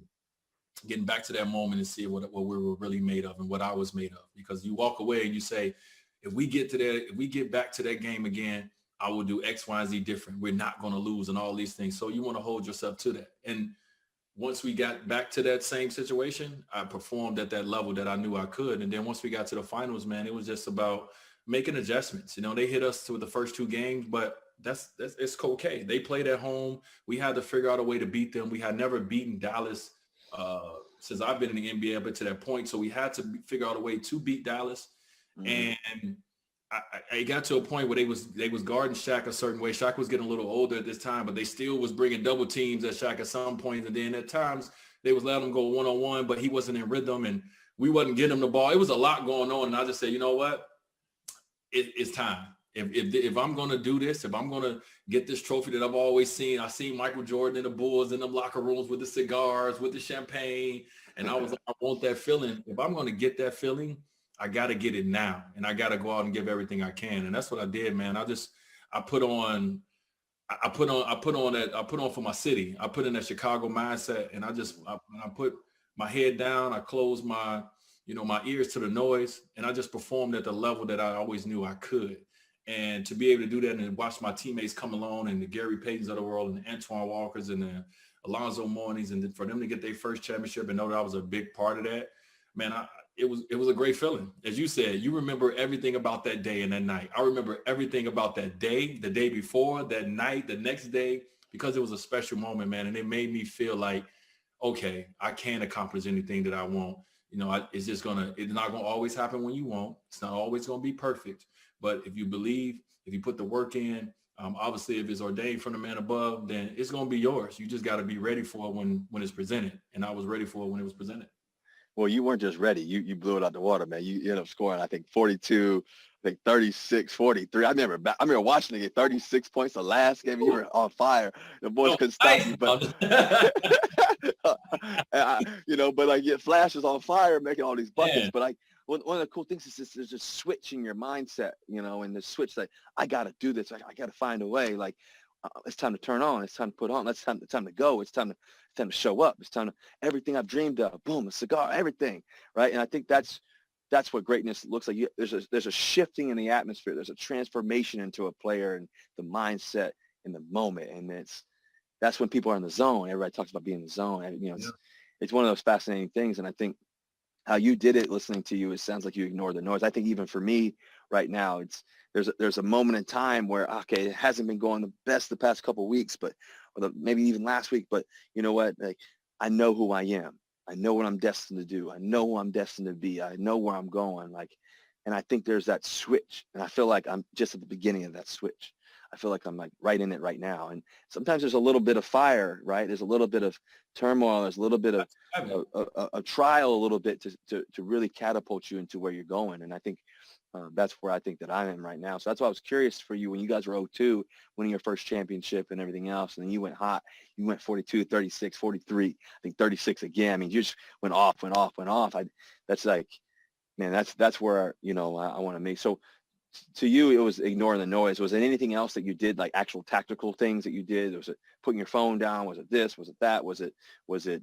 Speaker 3: getting back to that moment and see what we were really made of and what I was made of. Because you walk away and you say, if we get back to that game again, I will do X, Y, and Z different. We're not going to lose and all these things. So you want to hold yourself to that. And once we got back to that same situation, I performed at that level that I knew I could. And then once we got to the finals, man, it was just about making adjustments. They hit us to the first 2 games, but it's okay. They played at home. We had to figure out a way to beat them. We had never beaten Dallas since I've been in the NBA up to that point. So we had to figure out a way to beat Dallas. And I got to a point where they was guarding Shaq a certain way. Shaq was getting a little older at this time, but they still was bringing double teams at Shaq at some point. And then at times they was letting him go one-on-one, but he wasn't in rhythm and we wasn't getting him the ball. It was a lot going on. And I just said, you know what? It's time. If I'm going to do this, if I'm going to get this trophy that I've always seen, I seen Michael Jordan and the Bulls in them locker rooms with the cigars, with the champagne. And I was like, I want that feeling. If I'm going to get that feeling, I got to get it now. And I got to go out and give everything I can. And that's what I did, man. I put on for my city. I put in that Chicago mindset and I put my head down. I closed my ears to the noise, and I just performed at the level that I always knew I could. And to be able to do that and watch my teammates come along and the Gary Paytons of the world and the Antoine Walkers and the Alonzo Mourneys, and for them to get their first championship and know that I was a big part of that, man, it was a great feeling. As you said, you remember everything about that day and that night. I remember everything about that day, the day before, that night, the next day, because it was a special moment, man. And it made me feel like, okay, I can accomplish anything that I want. It's not going to always happen when you want. It's not always going to be perfect. But if you believe, if you put the work in, obviously if it's ordained from the man above, then it's going to be yours. You just got to be ready for it when it's presented. And I was ready for it when it was presented.
Speaker 1: Well, you weren't just ready. You blew it out the water, man. You ended up scoring, I think, 42, 36, 43. I remember watching it, 36 points the last game. You were on fire. The boys couldn't stop you. But, Flash is on fire making all these buckets. Yeah. But one of the cool things is there's just switching your mindset, and the switch that I got to do this. I got to find a way. It's time to turn on. It's time to put on. It's time to go. It's time to show up. It's time to everything I've dreamed of. Boom, a cigar, everything, right? And I think that's what greatness looks like. There's a shifting in the atmosphere. There's a transformation into a player and the mindset in the moment, and that's when people are in the zone. Everybody talks about being in the zone. And, it's one of those fascinating things. And I think how you did it, listening to you, it sounds like you ignored the noise. I think even for me right now, there's a moment in time where, okay, it hasn't been going the best the past couple of weeks, maybe even last week, but you know what? I know who I am. I know what I'm destined to do. I know who I'm destined to be. I know where I'm going. And I think there's that switch. And I feel like I'm just at the beginning of that switch. I feel like I'm like right in it right now. And sometimes there's a little bit of fire, right? There's a little bit of turmoil. There's a little bit of a trial, a little bit to really catapult you into where you're going. And I think that's where I think that I am right now. So that's why I was curious for you when you guys were 0-2, winning your first championship and everything else. And then you went hot. You went 42, 36, 43, I think 36 again. I mean, you just went off. That's like, man, that's where, I want to make. So to you, it was ignoring the noise. Was there anything else that you did, like actual tactical things that you did? Was it putting your phone down? Was it this? Was it that? Was it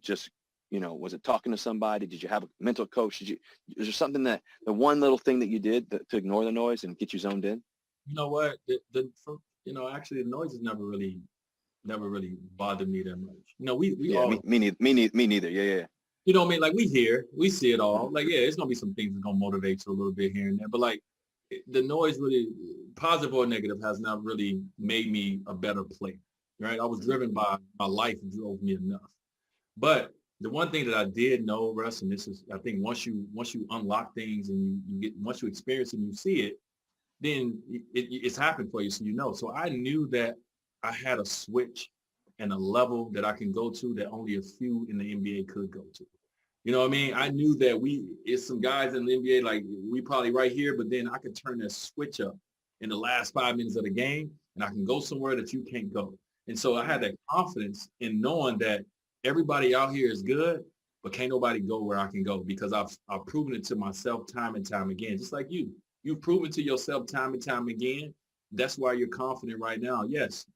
Speaker 1: just, was it talking to somebody? Did you have a mental coach? Is there something the one little thing that you did to ignore the noise and get you zoned in?
Speaker 3: You know what? Actually the noise has never really bothered me that much. We all,
Speaker 1: me neither. Yeah.
Speaker 3: You know what I mean? Like we see it all. Like, yeah, it's going to be some things that's going to motivate you a little bit here and there. But like the noise really, positive or negative, has not really made me a better player, right? I was driven by my life and drove me enough. But the one thing that I did know, Russ, and this is, I think once you unlock things and once you experience it and you see it, then it's happened for you. So, so I knew that I had a switch and a level that I can go to that only a few in the NBA could go to. You know what I mean? I knew that it's some guys in the NBA, like we probably right here, but then I could turn that switch up in the last 5 minutes of the game and I can go somewhere that you can't go. And so I had that confidence in knowing that everybody out here is good, but can't nobody go where I can go because I've proven it to myself time and time again, just like you. You've proven to yourself time and time again. That's why you're confident right now. Yes,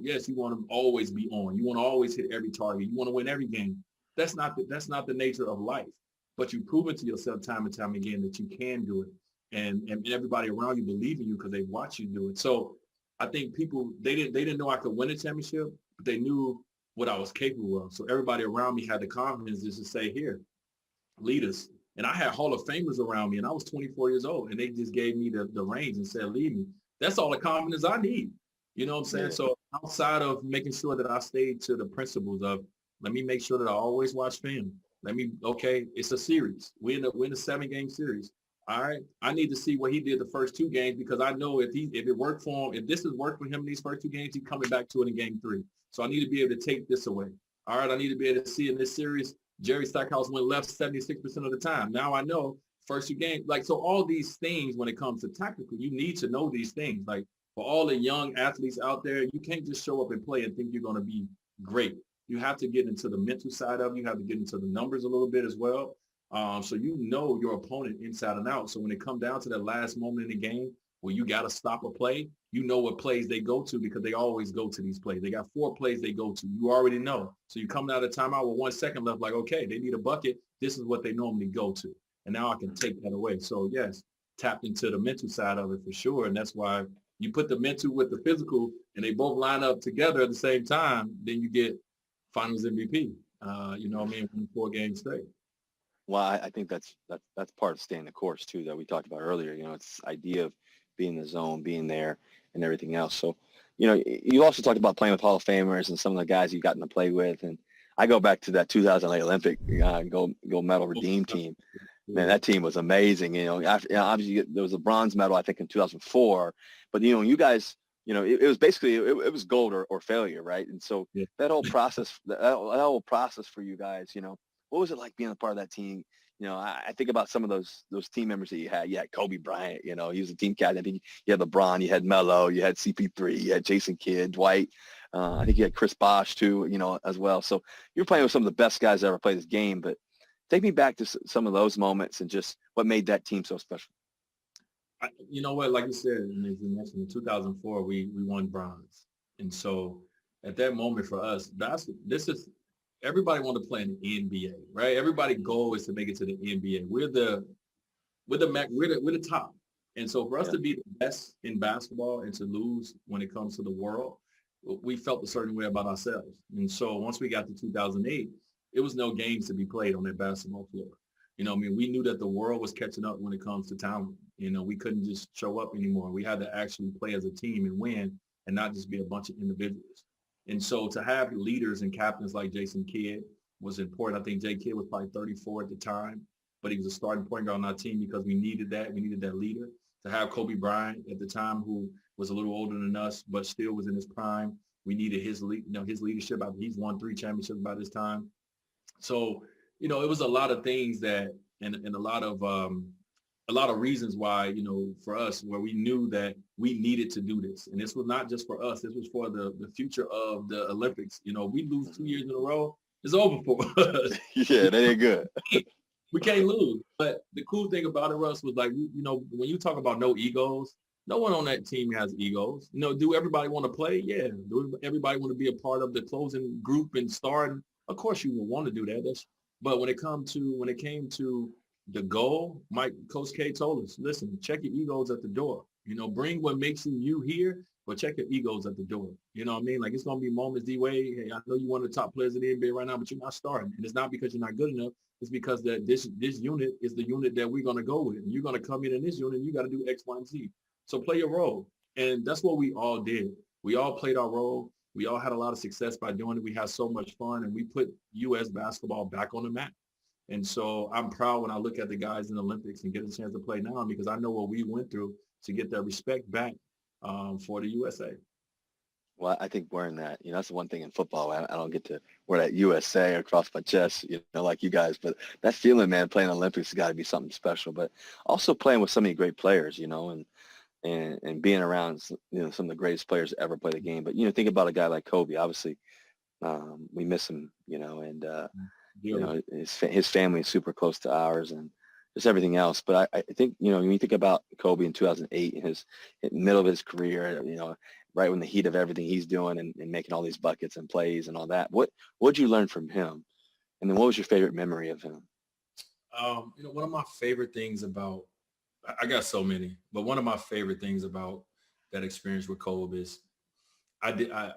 Speaker 3: yes, you want to always be on. You want to always hit every target. You want to win every game. That's not the nature of life. But you've proven to yourself time and time again that you can do it. And everybody around you believe in you because they watch you do it. So I think people, they didn't know I could win a championship, but they knew what I was capable of. So everybody around me had the confidence just to say, here, lead us. And I had Hall of Famers around me, and I was 24 years old, and they just gave me the reins and said, lead me. That's all the confidence I need. You know what I'm saying? Yeah. So outside of making sure that I stayed to the principles of, let me make sure that I always watch film. It's a series. We're in a 7-game series. All right. I need to see what he did the first 2 games because I know if it worked for him, if this has worked for him in these first 2 games, he's coming back to it in game 3. So I need to be able to take this away. All right. I need to be able to see in this series, Jerry Stackhouse went left 76% of the time. Now I know first 2 games. Like, so all these things when it comes to tactical, you need to know these things. Like for all the young athletes out there, you can't just show up and play and think you're going to be great. You have to get into the mental side of it. You have to get into the numbers a little bit as well. So you know your opponent inside and out. So when it comes down to that last moment in the game where you got to stop a play, you know what plays they go to because they always go to these plays. They got 4 plays they go to. You already know. So you come out of timeout with 1 second left, like, okay, they need a bucket. This is what they normally go to. And now I can take that away. So yes, tapped into the mental side of it for sure. And that's why you put the mental with the physical and they both line up together at the same time, then you get Finals MVP. You know what I mean? 4 games straight.
Speaker 1: Well, I think that's part of staying the course too that we talked about earlier. It's this idea of being in the zone, being there, and everything else. So, you also talked about playing with Hall of Famers and some of the guys you've gotten to play with. And I go back to that 2008 Olympic gold medal redeem team. Man, that team was amazing. Obviously there was a bronze medal, I think, in 2004. But, you guys, it was basically, it was gold or failure, right? And so that whole process, for you guys, what was it like being a part of that team? I think about some of those team members that you had. You had Kobe Bryant, he was a team captain. I think you had LeBron, you had Melo, you had CP3, you had Jason Kidd, Dwight. I think you had Chris Bosh too, as well. So you're playing with some of the best guys that ever played this game. But take me back to some of those moments and just what made that team so special.
Speaker 3: You know what, like you said, and as you mentioned, in 2004, we won bronze. And so at that moment for us, everybody wanted to play in the NBA, right? Everybody's goal is to make it to the NBA. We're the top. And so for us to be the best in basketball and to lose when it comes to the world, we felt a certain way about ourselves. And so once we got to 2008, it was no games to be played on that basketball floor. We knew that the world was catching up when it comes to talent. We couldn't just show up anymore. We had to actually play as a team and win and not just be a bunch of individuals. And so to have leaders and captains like Jason Kidd was important. I think Jay Kidd was probably 34 at the time. but he was a starting point guard on our team because we needed that. We needed that leader. To have Kobe Bryant at the time, who was a little older than us, but still was in his prime, we needed his his leadership. He's won 3 championships by this time. So, it was a lot of things that, and a lot of reasons why, for us, where we knew that we needed to do this. And this was not just for us. This was for the future of the Olympics. We lose 2 years in a row, it's over for us.
Speaker 1: Yeah, that ain't good.
Speaker 3: We can't lose. But the cool thing about it, Russ, was like, when you talk about no egos, no one on that team has egos. Do everybody want to play? Yeah. Do everybody want to be a part of the closing group and starting? Of course you will want to do that. But when it came to the goal, Coach K told us, listen, check your egos at the door. Bring what makes you here, but check your egos at the door. You know what I mean? Like, it's going to be moments, D-Wade, hey, I know you're one of the top players in the NBA right now, but you're not starting. And it's not because you're not good enough. It's because this unit is the unit that we're going to go with. And you're going to come in this unit, and you got to do X, Y, and Z. So play your role. And that's what we all did. We all played our role. We all had a lot of success by doing it. We had so much fun, and we put U.S. basketball back on the map. And so I'm proud when I look at the guys in the Olympics and get a chance to play now, because I know what we went through to get that respect back for the USA.
Speaker 1: Well, I think wearing that, that's the one thing in football. I don't get to wear that USA across my chest, like you guys. But that feeling, man, playing Olympics has got to be something special. But also playing with so many great players, and being around, some of the greatest players to ever play the game. But, think about a guy like Kobe. Obviously, we miss him, and, his family is super close to ours and just everything else. But I think, when you think about Kobe in 2008 in his middle of his career, right when the heat of everything he's doing and making all these buckets and plays and all that, what'd you learn from him? And then what was your favorite memory of him?
Speaker 3: One of my favorite things about, I got so many, but one of my favorite things about that experience with Kobe is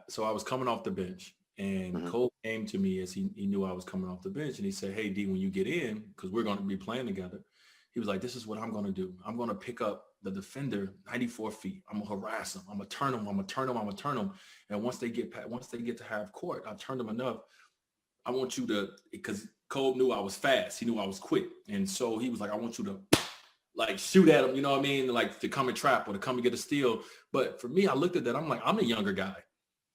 Speaker 3: so I was coming off the bench, and
Speaker 1: Mm-hmm.
Speaker 3: Kobe came to me as he knew I was coming off the bench, and he said, hey, D, when you get in, because we're going to be playing together, he was like, this is what I'm going to do. I'm going to pick up the defender 94 feet. I'm going to harass him. I'm going to turn him. I'm going to turn him. I'm going to turn him. And once they get to half court, I turned them enough. I want you to, because Kobe knew I was fast. He knew I was quick. And so he was like, I want you to shoot at him, you know what I mean? Like, to come and trap or to come and get a steal. But for me, I looked at that. I'm like, I'm the younger guy.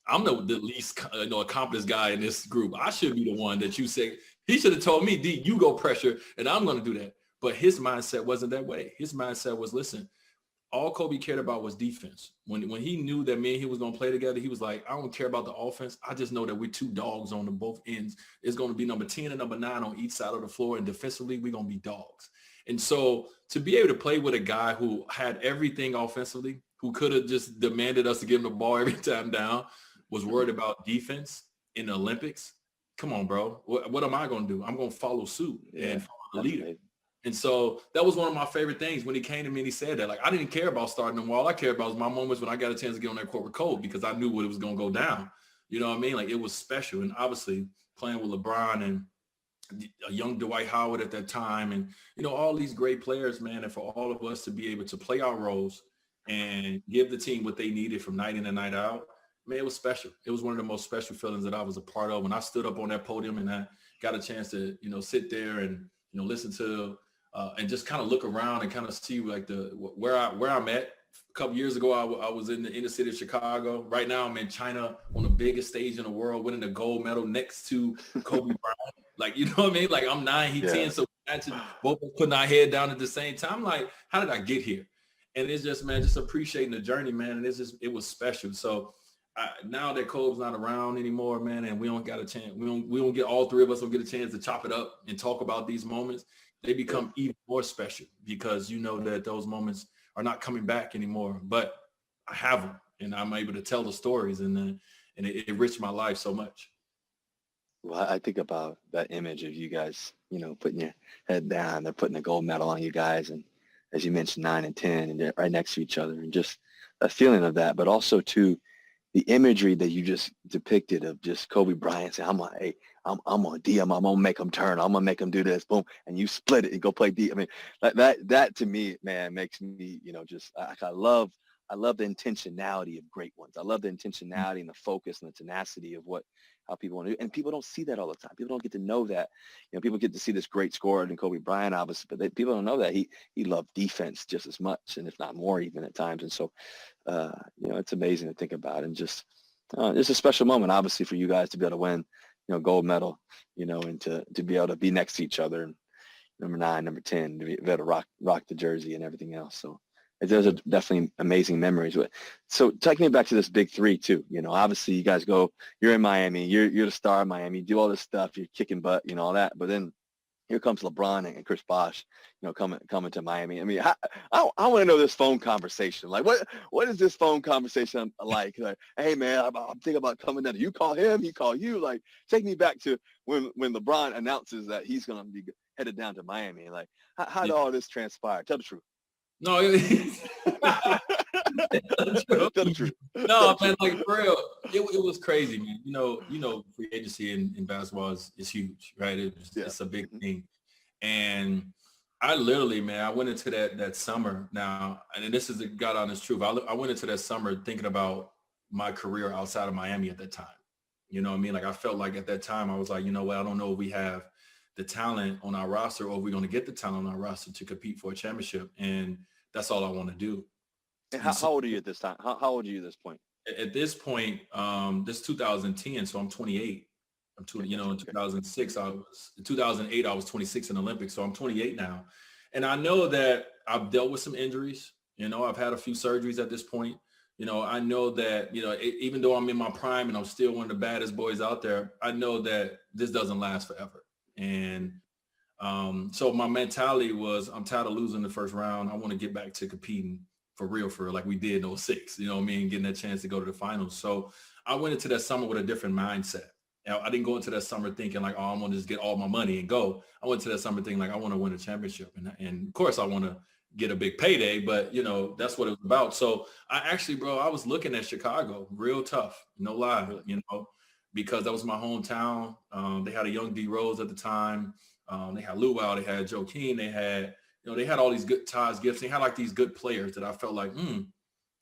Speaker 3: I'm the least accomplished guy in this group. I should be the one that you say. He should have told me, D, you go pressure, and I'm going to do that. But his mindset wasn't that way. His mindset was, listen, all Kobe cared about was defense. When he knew that me and he was going to play together, he was like, I don't care about the offense. I just know that we're 2 dogs on both ends. It's going to be number 10 and number 9 on each side of the floor, and defensively, we're going to be dogs. And so to be able to play with a guy who had everything offensively, who could have just demanded us to give him the ball every time down, was worried about defense in the Olympics. Come on, bro. What am I going to do? I'm going to follow suit and follow the leader. Amazing. And so that was one of my favorite things when he came to me and he said that. Like, I didn't care about starting them. All I cared about was my moments when I got a chance to get on that court with Kobe, because I knew what it was going to go down. You know what I mean? Like, it was special. And obviously playing with LeBron and a young Dwight Howard at that time, and, all these great players, man, and for all of us to be able to play our roles and give the team what they needed from night in and night out, man, it was special. It was one of the most special feelings that I was a part of when I stood up on that podium and I got a chance to, sit there and, listen to and just kind of look around and kind of see like where I'm at. A couple years ago, I was in the inner city of Chicago. Right now, I'm in China on the biggest stage in the world, winning the gold medal next to Kobe Bryant. Like, you know what I mean? Like, I'm 9, he 10, so both putting our head down at the same time. Like, how did I get here? And it's just, man, just appreciating the journey, man. And it was special. So now that Kobe's not around anymore, man, and we don't got a chance, we don't get, all 3 of us don't get a chance to chop it up and talk about these moments. They become even more special because that those moments are not coming back anymore. But I have them, and I'm able to tell the stories, and it enriched my life so much.
Speaker 1: Well, I think about that image of you guys, putting your head down, they're putting a gold medal on you guys, and as you mentioned, 9 and 10, and they're right next to each other, and just a feeling of that, but also too, the imagery that you just depicted of just Kobe Bryant saying, I'm on D, I'm gonna make him turn, I'm gonna make him do this, boom, and you split it and go play D. I mean, that to me, man, makes me, I I love the intentionality of great ones. I love the intentionality and the focus and the tenacity of how people want to do. And people don't see that all the time. People don't get to know that. People get to see this great scorer in Kobe Bryant, obviously, but people don't know that he loved defense just as much, and if not more even at times. And so, it's amazing to think about, and just it's a special moment, obviously, for you guys to be able to win, gold medal, and to be able to be next to each other, and number 9, number 10, to be able to rock the jersey and everything else. So those are definitely amazing memories. So take me back to this big three too. Obviously you guys you're in Miami, you're the star of Miami, you do all this stuff, you're kicking butt, all that. But then here comes LeBron and Chris Bosh, coming to Miami. I mean, I want to know this phone conversation. Like, what is this phone conversation like? Like, hey man, I'm thinking about coming down. You call him, he call you. Like, take me back to when LeBron announces that he's going to be headed down to Miami. Like, how did all this transpire? Tell the truth.
Speaker 3: No,
Speaker 1: Tell the truth.
Speaker 3: No, man, like for real, it was crazy, man. Free agency in basketball is huge, right? It's a big thing. And I literally, man, I went into that summer now, and this is the God honest truth. I went into that summer thinking about my career outside of Miami at that time. You know what I mean? Like I felt like at that time I was like, you know what, I don't know if we have the talent on our roster, or if we're going to get the talent on our roster to compete for a championship. And that's all I want to do.
Speaker 1: And how old are you at this time? How old are you at this point?
Speaker 3: At this point, this 2010, so I'm 28. I'm 20, in 2006, in 2008, I was 26 in the Olympics. So I'm 28 now. And I know that I've dealt with some injuries. I've had a few surgeries at this point. I know that, even though I'm in my prime and I'm still one of the baddest boys out there, I know that this doesn't last forever. And so my mentality was, I'm tired of losing the first round. I want to get back to competing for real, like we did in 06, getting that chance to go to the finals. So I went into that summer with a different mindset. I didn't go into that summer thinking like, oh, I'm going to just get all my money and go. I went to that summer thinking like, I want to win a championship. And of course I want to get a big payday, but that's what it was about. So I actually, bro, I was looking at Chicago real tough, no lie, because that was my hometown. They had a young D Rose at the time. They had Luau, they had Joe King, they had all these good Taj Gibson. They had like these good players that I felt like,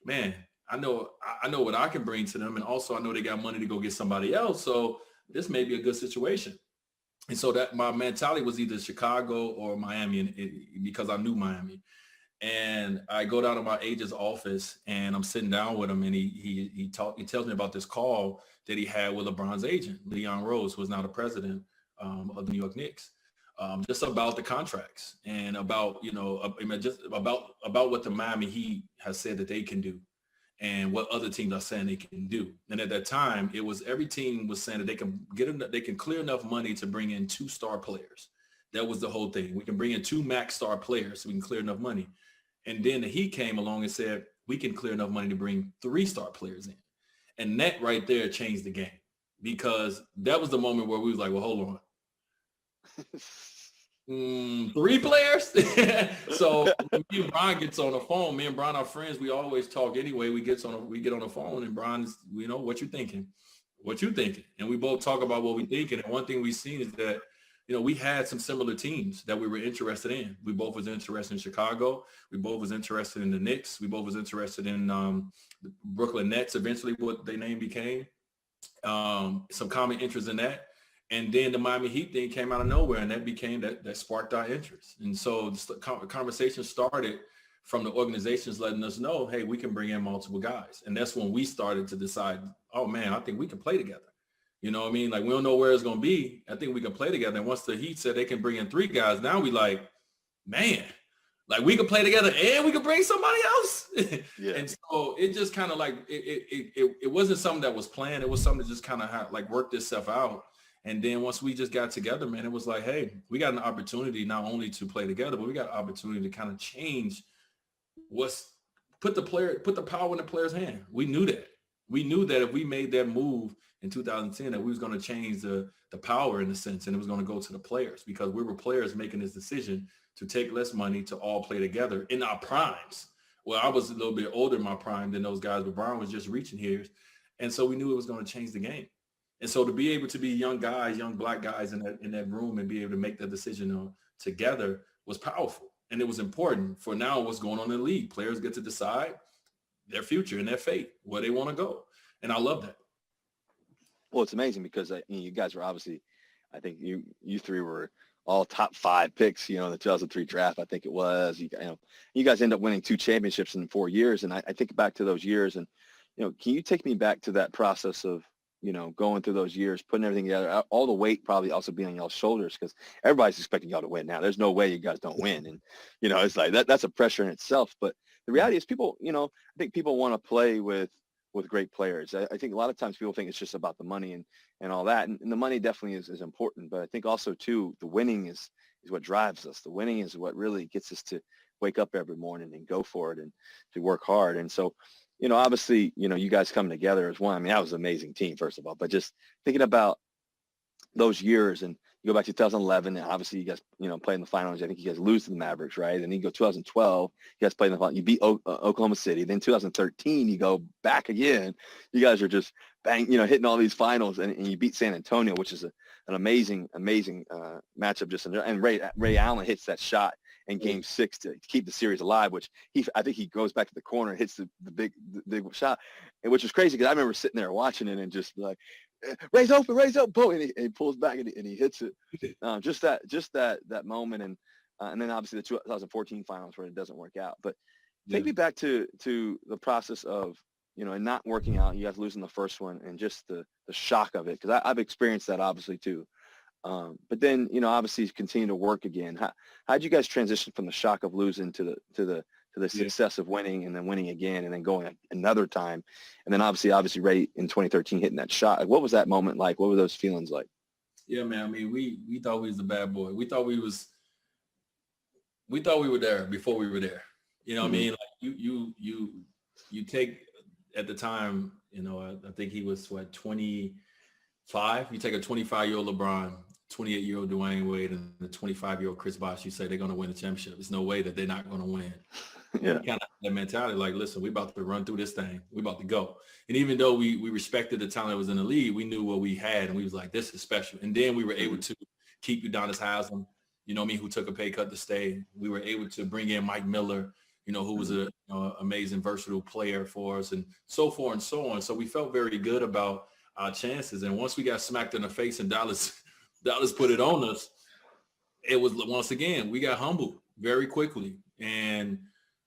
Speaker 3: man, I know what I can bring to them. And also I know they got money to go get somebody else. So this may be a good situation. And so that my mentality was either Chicago or Miami, because I knew Miami. And I go down to my agent's office and I'm sitting down with him, and he tells me about this call that he had with LeBron's agent, Leon Rose, who is now the president of the New York Knicks. Just about the contracts and about, just about what the Miami Heat has said that they can do and what other teams are saying they can do. And at that time, it was every team was saying that they can clear enough money to bring in 2 star players. That was the whole thing. We can bring in 2 max star players so we can clear enough money. And then the Heat came along and said, we can clear enough money to bring 3 star players in. And that right there changed the game, because that was the moment where we was like, well, hold on. 3 players. So when me and Brian gets on the phone, me and Brian are friends. We always talk anyway. We get on the phone, and Brian's, what you thinking? What you thinking? And we both talk about what we thinking. And one thing we've seen is that, we had some similar teams that we were interested in. We both was interested in Chicago. We both was interested in the Knicks. We both was interested in the Brooklyn Nets, eventually what their name became. Some common interest in that. And then the Miami Heat thing came out of nowhere, and that sparked our interest. And so the conversation started from the organizations letting us know, hey, we can bring in multiple guys. And that's when we started to decide, oh man, I think we can play together. You know what I mean? Like, we don't know where it's going to be. I think we can play together. And once the Heat said they can bring in 3 guys, now we like, man, like we can play together and we can bring somebody else. Yeah. And so it just kind of like, it wasn't something that was planned. It was something that just kind of like worked itself out. And then once we just got together, man, it was like, hey, we got an opportunity not only to play together, but we got an opportunity to kind of change put the power in the player's hand. We knew that. We knew that if we made that move in 2010, that we was going to change the power in a sense, and it was going to go to the players, because we were players making this decision to take less money to all play together in our primes. Well, I was a little bit older in my prime than those guys, but Brian was just reaching years. And so we knew it was going to change the game. And so to be able to be young guys, young black guys in that room and be able to make that decision together was powerful. And it was important for now what's going on in the league. Players get to decide. their future and their fate, where they want to go. And I love that.
Speaker 1: Well, it's amazing because you guys were obviously, I think you three were all top 5 picks, in the 2003 draft, I think it was. You guys end up winning 2 championships in 4 years. And I think back to those years and, can you take me back to that process of, going through those years, putting everything together, all the weight probably also being on y'all's shoulders because everybody's expecting y'all to win now. There's no way you guys don't win. And, it's like that's a pressure in itself. But the reality is people, I think people want to play with great players. I think a lot of times people think it's just about the money and all that. And the money definitely is important. But I think also, too, the winning is what drives us. The winning is what really gets us to wake up every morning and go for it and to work hard. And so, obviously, you guys coming together as one. I mean, that was an amazing team, first of all. But just thinking about those years and you go back to 2011, and obviously you guys, play in the finals. I think you guys lose to the Mavericks, right? And then you go 2012, you guys play in the finals. You beat Oklahoma City. Then 2013, you go back again. You guys are just hitting all these finals, and you beat San Antonio, which is an amazing matchup. And Ray Allen hits that shot in Game 6 to keep the series alive, which I think he goes back to the corner and hits the big shot, and which is crazy because I remember sitting there watching it and just like, Ray's open, boom, and he pulls back and he hits it. Just that moment, and then obviously the 2014 finals where it doesn't work out. But take me back to the process of and not working out. You guys losing the first one and just the shock of it, because I've experienced that obviously too. But then obviously continue to work again. How'd you guys transition from the shock of losing to the success of winning and then winning again and then going another time, and then obviously Ray in 2013 hitting that shot? Like, what was that moment like? What were those feelings like?
Speaker 3: Yeah, man. I mean, we thought we was the bad boy. We thought we were there before we were there. What I mean? Like you take at the time, I think he was 25. You take a 25-year-old LeBron, 28-year-old Dwyane Wade, and the 25-year-old Chris Bosh. You say they're going to win a championship. There's no way that they're not going to win. Yeah. Kind of that mentality, like, listen, we about to run through this thing. We about to go. And even though we respected the talent that was in the league, we knew what we had, and we was like, this is special. And then we were able to keep Udonis Haslem, who took a pay cut to stay. We were able to bring in Mike Miller, who was a amazing, versatile player for us, and so forth and so on. So we felt very good about our chances. And once we got smacked in the face and Dallas put it on us, it was, once again, we got humbled very quickly. And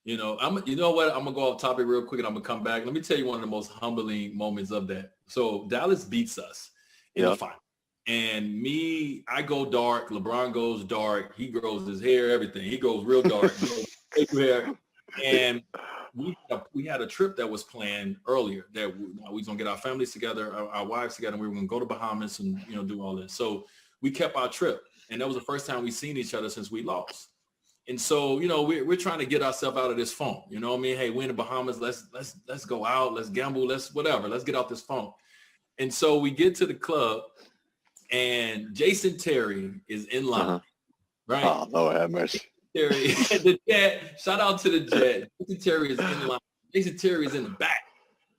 Speaker 3: I'm gonna go off topic real quick and I'm gonna come back. Let me tell you one of the most humbling moments of that. So Dallas beats us in the final. And I go dark, LeBron goes dark, he grows his hair, everything. He goes real dark, hair. And we had a trip that was planned earlier that we was gonna get our families together, our wives together, and we were gonna go to Bahamas and do all this. So we kept our trip, and that was the first time we seen each other since we lost. And so, we're trying to get ourselves out of this funk. You know what I mean? Hey, we're in the Bahamas. Let's go out. Let's gamble. Let's whatever. Let's get out this funk. And so we get to the club, and Jason Terry is in line, right?
Speaker 1: Oh, Lord have mercy.
Speaker 3: Terry, the Jet. Shout out to the Jet. Jason Terry is in line. Jason Terry is in the back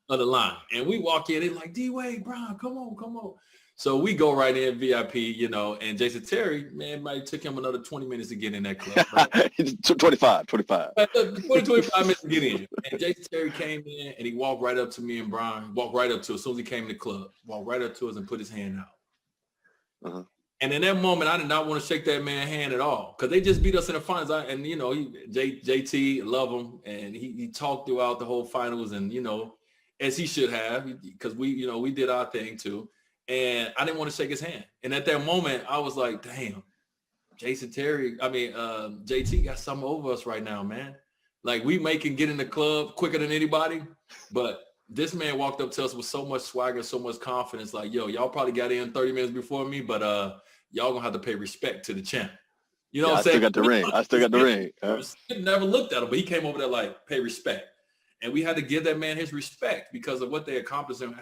Speaker 3: of the line, and we walk in. They're like, D-Wade, Brian, come on. So we go right in VIP, and Jason Terry, man, might took him another 20 minutes to get in that club. Right?
Speaker 1: 25.
Speaker 3: 25 minutes to get in. And Jason Terry came in and he walked right up to me and Brian, walked right up to us as soon as he came in the club, walked right up to us and put his hand out. And in that moment, I did not want to shake that man's hand at all because they just beat us in the finals. JT, love him. And he talked throughout the whole finals and, as he should have, because we did our thing too. And I didn't want to shake his hand. And at that moment, I was like, damn, JT got something over us right now, man. Like, we can get in the club quicker than anybody. But this man walked up to us with so much swagger, so much confidence. Like, yo, y'all probably got in 30 minutes before me, but y'all going to have to pay respect to the champ. You know what I'm saying?
Speaker 1: I still got the ring.
Speaker 3: Never looked at him, but he came over there like, pay respect. And we had to give that man his respect because of what they accomplished and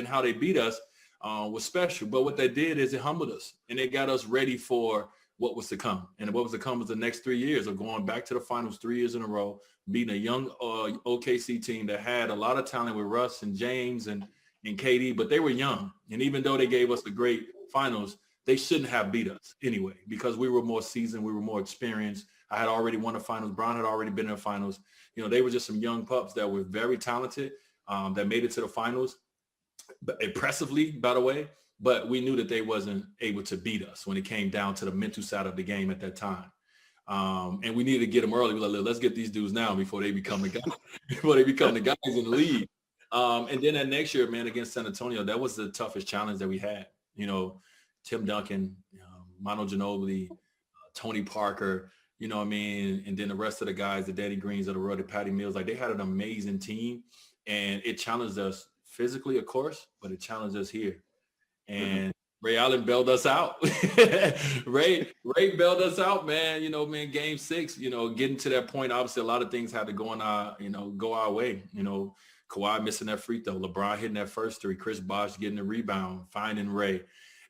Speaker 3: how they beat us. Was special. But what they did is it humbled us and it got us ready for what was to come. And what was to come was the next 3 years of going back to the finals 3 years in a row, beating a young OKC team that had a lot of talent with Russ and James and KD, but they were young. And even though they gave us the great finals, they shouldn't have beat us anyway because we were more seasoned, we were more experienced. I had already won the finals. Bron had already been in the finals. You know, they were just some young pups that were very talented, that made it to the finals, but impressively, by the way. But we knew that they wasn't able to beat us when it came down to the mental side of the game at that time. And we needed to get them early. We're like, let's get these dudes now before they become the guys, before they become the guys in the league. And then that next year, man, against San Antonio, that was the toughest challenge that we had. You know, Tim Duncan, Manu Ginobili, Tony Parker, you know what I mean? And then the rest of the guys, the Danny Greens of the world, the Patty Mills, like they had an amazing team. And it challenged us physically, of course, but it challenged us here. And Ray Allen bailed us out. Ray bailed us out, man. You know, man, game 6, you know, getting to that point, obviously a lot of things had to go go our way. You know, Kawhi missing that free throw, LeBron hitting that first 3, Chris Bosh getting the rebound, finding Ray.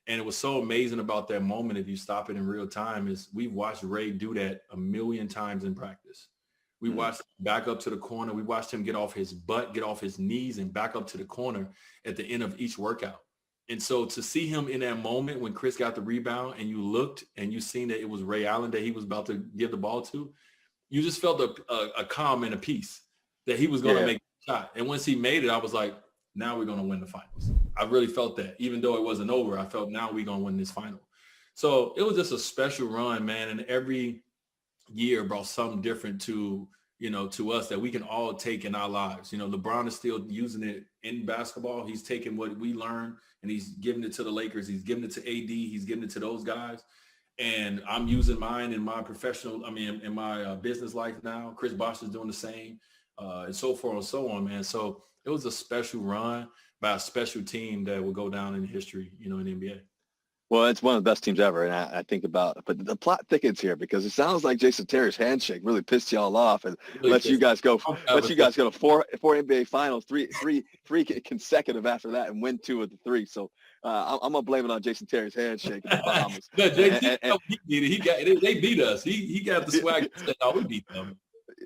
Speaker 3: And it was so amazing about that moment, if you stop it in real time, is we've watched Ray do that a million times in practice. We watched him back up to the corner. We watched him get off his butt, get off his knees, and back up to the corner at the end of each workout. And so to see him in that moment when Chris got the rebound and you looked and you seen that it was Ray Allen that he was about to give the ball to, you just felt a calm and a peace that he was going to make the shot. And once he made it, I was like, now we're going to win the finals. I really felt that. Even though it wasn't over, I felt now we're going to win this final. So it was just a special run, man. And every year brought something different to us that we can all take in our lives. You know, LeBron is still using it in basketball. He's taking what we learned and he's giving it to the Lakers. He's giving it to AD. He's giving it to those guys. And I'm using mine in my in my business life now. Chris Bosh is doing the same, and so forth and so on, man. So it was a special run by a special team that will go down in history, you know, in the NBA.
Speaker 1: Well, it's one of the best teams ever, and I think about, but the plot thickens here because it sounds like Jason Terry's handshake really pissed y'all off and
Speaker 3: Really
Speaker 1: let you guys go to four NBA finals, three consecutive after that, and win 2 of the 3. So I'm gonna blame it on Jason Terry's handshake in the Bahamas.
Speaker 3: No, JT, they beat us. He got the swag. Oh, we beat them.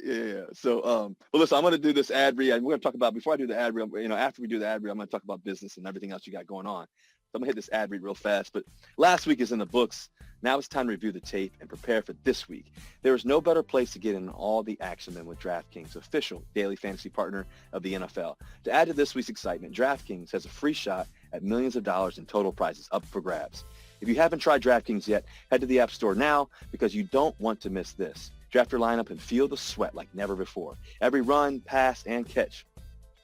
Speaker 1: Yeah. So, well, listen, I'm going to do this ad read. We're going to talk about, before I do the ad read, after we do the ad read, I'm going to talk about business and everything else you got going on. So I'm going to hit this ad read real fast. But last week is in the books. Now it's time to review the tape and prepare for this week. There is no better place to get in all the action than with DraftKings, official daily fantasy partner of the NFL. To add to this week's excitement, DraftKings has a free shot at millions of dollars in total prizes up for grabs. If you haven't tried DraftKings yet, head to the App Store now because you don't want to miss this. Draft your lineup and feel the sweat like never before. Every run, pass, and catch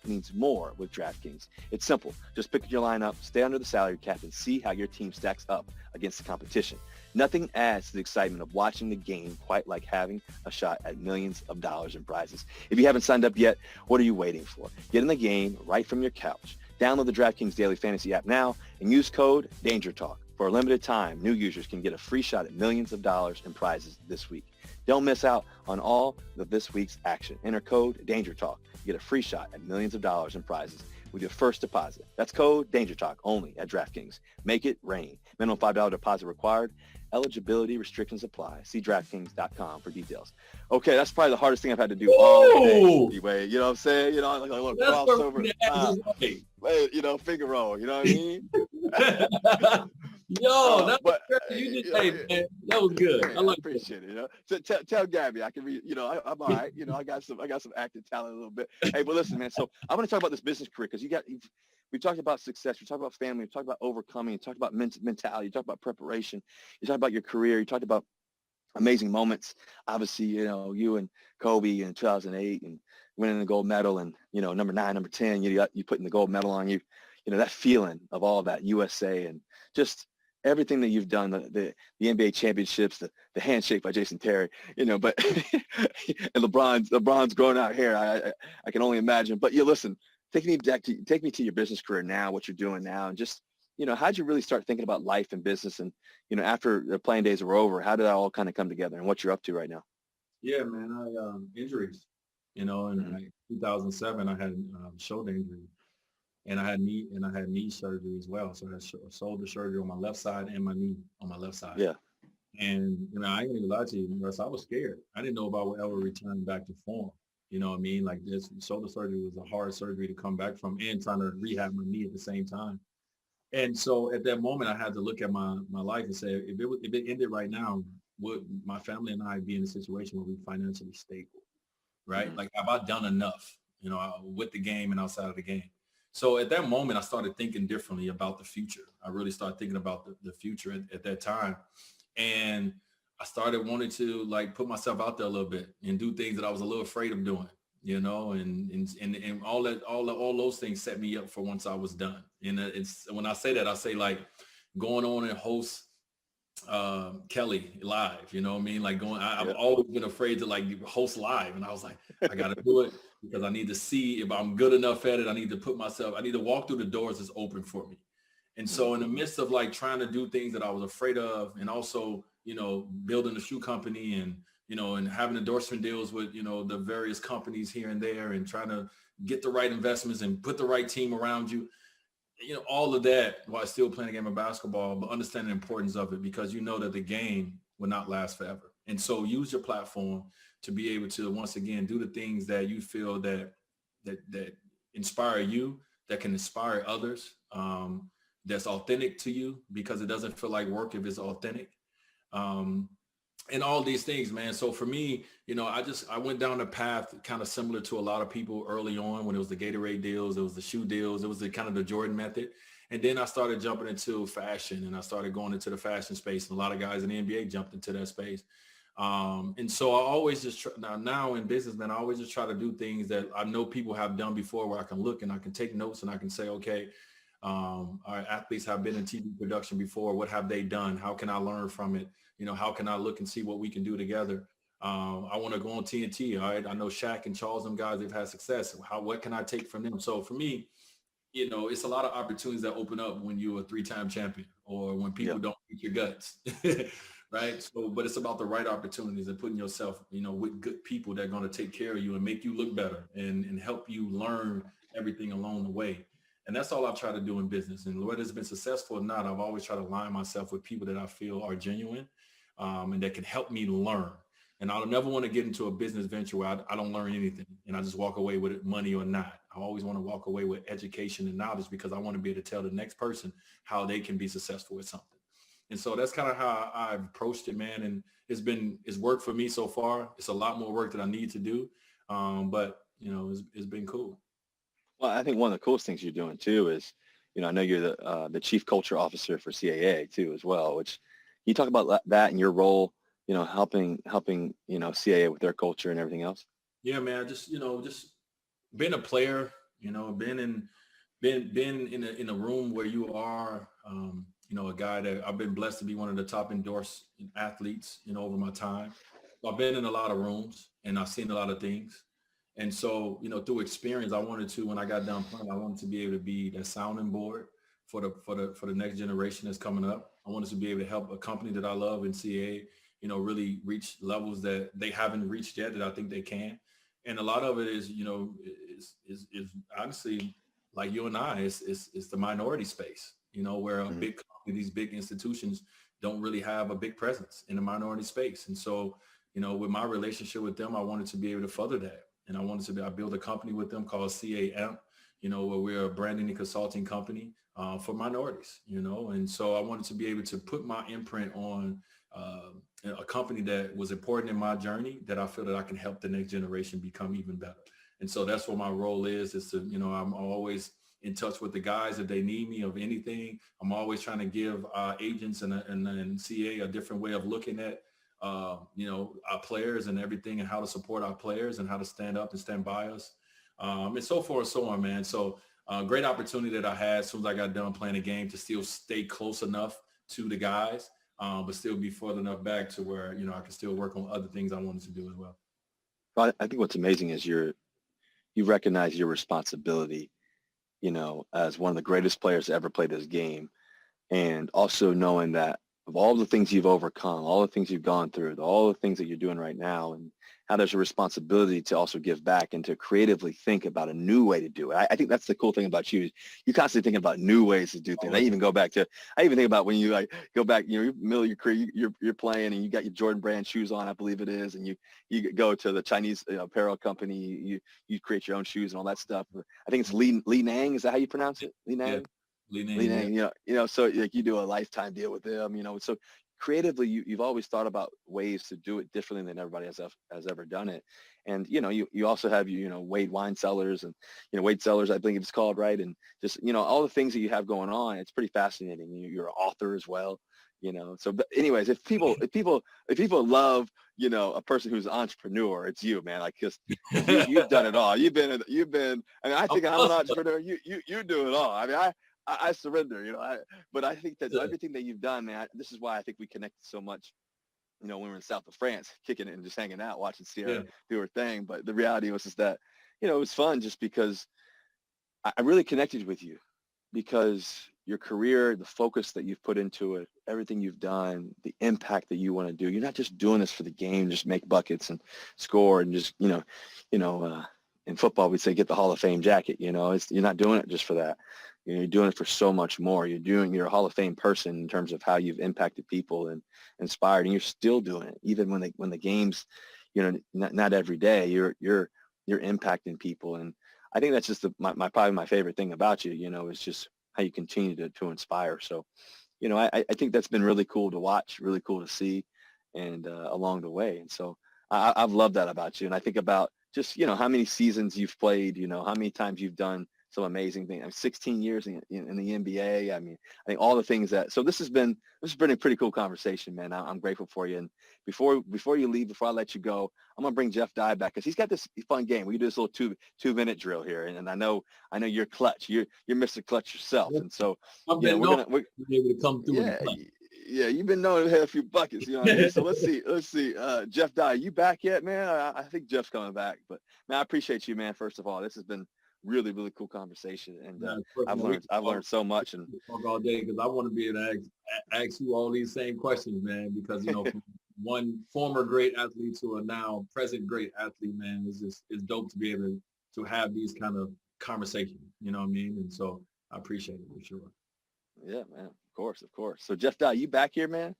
Speaker 1: means more with DraftKings. It's simple. Just pick your lineup, stay under the salary cap, and see how your team stacks up against the competition. Nothing adds to the excitement of watching the game quite like having a shot at millions of dollars in prizes. If you haven't signed up yet, what are you waiting for? Get in the game right from your couch. Download the DraftKings Daily Fantasy app now and use code DangerTalk. For a limited time, new users can get a free shot at millions of dollars in prizes this week. Don't miss out on all of this week's action. Enter code DangerTalk. You get a free shot at millions of dollars in prizes with your first deposit. That's code DangerTalk only at DraftKings. Make it rain. Minimum $5 deposit required. Eligibility restrictions apply. See DraftKings.com for details. Okay, that's probably the hardest thing I've had to do all day. Anyway, you know what I'm saying? You know, like a little crossover. Finger roll. You know what I mean?
Speaker 3: Yo, that was good.
Speaker 1: Man, I appreciate it. So tell Gabby I can read. I'm all right. I got some acting talent a little bit. Hey, but listen, man. So I'm going to talk about this business career because we talked about success. We talked about family. We talked about overcoming. We talked about mentality. You talked about preparation. You talked about your career. You talked about amazing moments. Obviously, you and Kobe in 2008 and winning the gold medal and, number 9, number 10, you putting the gold medal on you. That feeling of all of that USA and just everything that you've done, the NBA championships, the handshake by Jason Terry, but and LeBron's growing out here. I can only imagine. But listen, take me to your business career now, what you're doing now, and just how'd you really start thinking about life and business, and after the playing days were over, how did that all kind of come together, and what you're up to right now?
Speaker 3: Yeah, man, I injuries. In 2007, I had a shoulder injury. And I had knee surgery as well. So I had shoulder surgery on my left side and my knee on my left side.
Speaker 1: Yeah.
Speaker 3: And, I ain't gonna lie to you, Russ, I was scared. I didn't know if I would ever return back to form. You know what I mean? Like this shoulder surgery was a hard surgery to come back from and trying to rehab my knee at the same time. And so at that moment, I had to look at my life and say, if it ended right now, would my family and I be in a situation where we're financially stable, right?
Speaker 1: Mhm.
Speaker 3: Like, have I done enough, with the game and outside of the game? So at that moment, I started thinking differently about the future. I really started thinking about the future at that time. And I started wanting to like put myself out there a little bit and do things that I was a little afraid of doing, and all those things set me up for once I was done. And it's when I say that, I say like going on and host Kelly live, you know what I mean? Like I've
Speaker 1: Yeah.
Speaker 3: always been afraid to like host live. And I was like, I got to do it because I need to see if I'm good enough at it. I need to walk through the doors that's open for me. And
Speaker 1: Mhm.
Speaker 3: so in the midst of like trying to do things that I was afraid of, and also, building a shoe company and having endorsement deals with, the various companies here and there, and trying to get the right investments and put the right team around you, all of that while still playing a game of basketball, but understanding the importance of it, because you know that the game will not last forever. And so use your platform to be able to, once again, do the things that you feel that inspire you, that can inspire others, that's authentic to you, because it doesn't feel like work if it's authentic. Um, and all these things, man. So for me, I went down a path kind of similar to a lot of people early on, when it was the Gatorade deals, it was the shoe deals, it was the kind of the Jordan method. And then I started jumping into fashion, and I started going into the fashion space, and a lot of guys in the NBA jumped into that space. And so I always just now in business, man, I always just try to do things that I know people have done before, where I can look and I can take notes and I can say, okay, our athletes have been in TV production before. What have they done? How can I learn from it? How can I look and see what we can do together? I want to go on TNT. All right. I know Shaq and Charles, them guys, they've had success. What can I take from them? So for me, it's a lot of opportunities that open up when you're a 3-time champion, or when
Speaker 1: Yeah.
Speaker 3: people don't eat your guts. Right. So, but it's about the right opportunities and putting yourself, with good people that are going to take care of you and make you look better, and help you learn everything along the way. And that's all I've tried to do in business. And whether it's been successful or not, I've always tried to align myself with people that I feel are genuine, and that can help me learn. And I'll never want to get into a business venture where I don't learn anything and I just walk away with it, money or not. I always want to walk away with education and knowledge, because I want to be able to tell the next person how they can be successful with something. And so that's kind of how I've approached it, man. And it's worked for me so far. It's a lot more work that I need to do. But it's been cool.
Speaker 1: Well, I think one of the coolest things you're doing too is, I know you're the chief culture officer for CAA too as well. Which you talk about that and your role, helping CAA with their culture and everything else.
Speaker 3: Yeah, man. Just being a player, been in a room where you are, a guy that I've been blessed to be one of the top endorsed athletes, over my time. So I've been in a lot of rooms and I've seen a lot of things. And so, through experience, I wanted to, when I got done playing, I wanted to be able to be that sounding board for the next generation that's coming up. I wanted to be able to help a company that I love in CA, really reach levels that they haven't reached yet, that I think they can. And a lot of it is, is honestly, like you and I, it's the minority space, where a
Speaker 1: Mhm.
Speaker 3: big company, these big institutions don't really have a big presence in the minority space. And so, with my relationship with them, I wanted to be able to further that. And I built a company with them called CAM, where we're a branding and consulting company for minorities, and so I wanted to be able to put my imprint on a company that was important in my journey, that I feel that I can help the next generation become even better. And so that's what my role is to, I'm always in touch with the guys if they need me of anything. I'm always trying to give agents and CA a different way of looking at our players and everything, and how to support our players and how to stand up and stand by us, and so forth and so on, man. So great opportunity that I had as soon as I got done playing the game, to still stay close enough to the guys, but still be further enough back to where, I can still work on other things I wanted to do as well.
Speaker 1: But I think what's amazing is you recognize your responsibility, as one of the greatest players to ever play this game. And also knowing that of all the things you've overcome, all the things you've gone through, all the things that you're doing right now, and how there's a responsibility to also give back and to creatively think about a new way to do it. I think that's the cool thing about you. You're constantly thinking about new ways to do things. I even think about when you go back, middle of your career, you're playing and you got your Jordan brand shoes on, I believe it is, and you go to the Chinese apparel company, you create your own shoes and all that stuff. I think it's Li Nang. Is that how you pronounce it? Li Nang?
Speaker 3: Yeah.
Speaker 1: Li Nang, so like you do a lifetime deal with them, so creatively, you've always thought about ways to do it differently than everybody has ever done it. And, you also have, Wade Wine Cellars and, Wade Cellars, I think it's called, right? And just, all the things that you have going on, it's pretty fascinating. You're an author as well, So, but anyways, if people love, a person who's an entrepreneur, it's you, man. Like, cause you've done it all. You've been, I mean, I think I'm an entrepreneur. You do it all. I mean, I surrender, but I think that everything that you've done, man, this is why I think we connected so much, when we were in south of France, kicking it and just hanging out, watching Sierra do her thing. But the reality was that, it was fun just because I really connected with you because your career, the focus that you've put into it, everything you've done, the impact that you want to do. You're not just doing this for the game, just make buckets and score and just, in football, we'd say get the Hall of Fame jacket, you're not doing it just for that. You're doing it for so much more. You're a Hall of Fame person in terms of how you've impacted people and inspired, and you're still doing it even when the games, not every day. You're impacting people, and I think that's just probably my favorite thing about you. Is just how you continue to inspire. So, I think that's been really cool to watch, really cool to see, and along the way. And so I've loved that about you. And I think about just how many seasons you've played, how many times you've done some amazing things. I mean, 16 years in the NBA. I mean, I think all the things so this has been a pretty cool conversation, man. I'm grateful for you. And before you leave, before I let you go, I'm gonna bring Jeff Dye back because he's got this fun game. We do this little 2-minute drill here, and I know you're clutch. You're Mr. Clutch yourself, and so
Speaker 3: we're able to come through.
Speaker 1: Yeah, you've been known to have a few buckets, you know what I mean? So let's see. Jeff Dye, you back yet, man? I think Jeff's coming back, but man, I appreciate you, man. First of all, this has been really, really cool conversation, and I've learned so much. And
Speaker 3: talk all day because I want to be able to ask you all these same questions, man. Because from one former great athlete to a now present great athlete, man, it's dope to be able to have these kind of conversations. You know what I mean? And so I appreciate it for sure.
Speaker 1: Yeah, man. Of course. So Jeff Dye, you back here, man?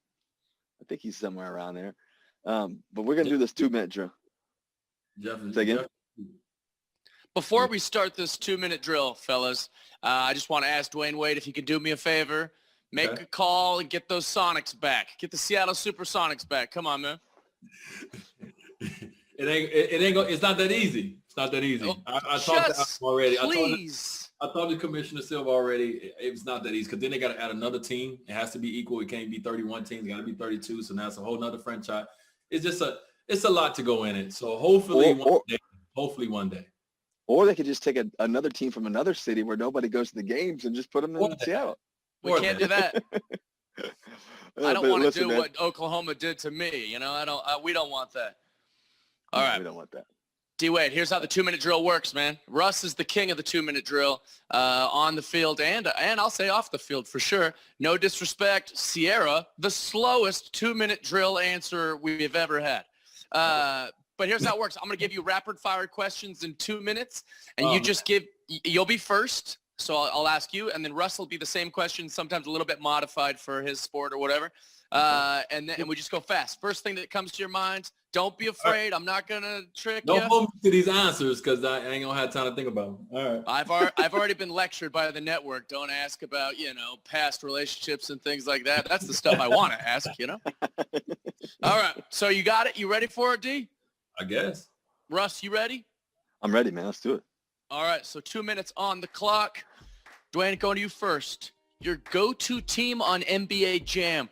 Speaker 1: I think he's somewhere around there. But we're gonna do this 2-minute drill. Say again.
Speaker 2: Before we start this 2-minute drill, fellas, I just want to ask Dwyane Wade if he could do me a favor, make a call and get those Sonics back. Get the Seattle Supersonics back. Come on, man.
Speaker 3: It's not that easy. It's not that easy. I talked to him already.
Speaker 2: Please.
Speaker 3: I talked to Commissioner Silva already. It's not that easy because then they got to add another team. It has to be equal. It can't be 31 teams. It got to be 32. So now it's a whole nother franchise. It's just it's a lot to go in it. So hopefully one day.
Speaker 1: Or they could just take another team from another city where nobody goes to the games and just put them in Seattle.
Speaker 2: We can't do that. I don't want to do what Oklahoma did to me. We don't want that. All right.
Speaker 1: We don't want that.
Speaker 2: D-Wade, here's how the 2-minute drill works, man. Russ is the king of the 2-minute drill on the field and I'll say off the field for sure. No disrespect. Sierra, the slowest 2-minute drill answer we've ever had. But here's how it works. I'm going to give you rapid-fire questions in 2 minutes, and you'll be first. So I'll ask you, and then Russ will be the same question, sometimes a little bit modified for his sport or whatever. And we just go fast. First thing that comes to your mind, don't be afraid. I'm not going to trick you.
Speaker 3: Don't hold me to these answers because I ain't going to have time to think about them. All
Speaker 2: right. I've already been lectured by the network. Don't ask about, past relationships and things like that. That's the stuff I want to ask, All right. So you got it? You ready for it, D?
Speaker 3: I guess.
Speaker 2: Russ, you ready?
Speaker 1: I'm ready, man. Let's do it.
Speaker 2: All right. So 2 minutes on the clock. Dwyane, going to you first. Your go-to team on NBA Jam.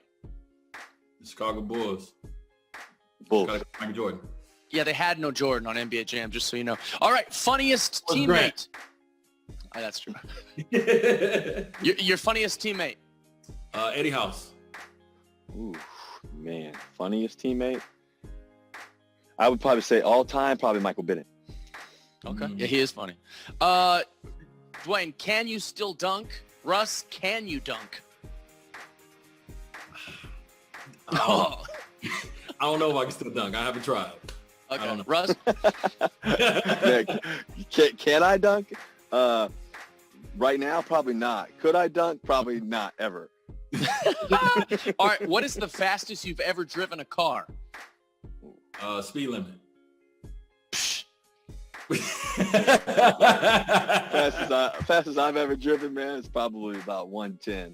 Speaker 3: The Chicago Bulls. Michael Jordan.
Speaker 2: Yeah, they had no Jordan on NBA Jam, just so you know. All right, funniest teammate. Oh, that's true. your funniest teammate.
Speaker 3: Eddie House.
Speaker 1: Ooh, man. Funniest teammate? I would probably say all time, probably Michael Bennett.
Speaker 2: Okay. Yeah, he is funny. Dwyane, can you still dunk? Russ, can you dunk?
Speaker 3: I don't know if I can still dunk. I haven't tried.
Speaker 2: Okay.
Speaker 3: I don't know.
Speaker 2: Russ?
Speaker 1: Can I dunk? Right now, probably not. Could I dunk? Probably not, ever.
Speaker 2: All right. What is the fastest you've ever driven a car?
Speaker 3: Speed limit.
Speaker 1: Fastest I've ever driven, man, is probably about 110.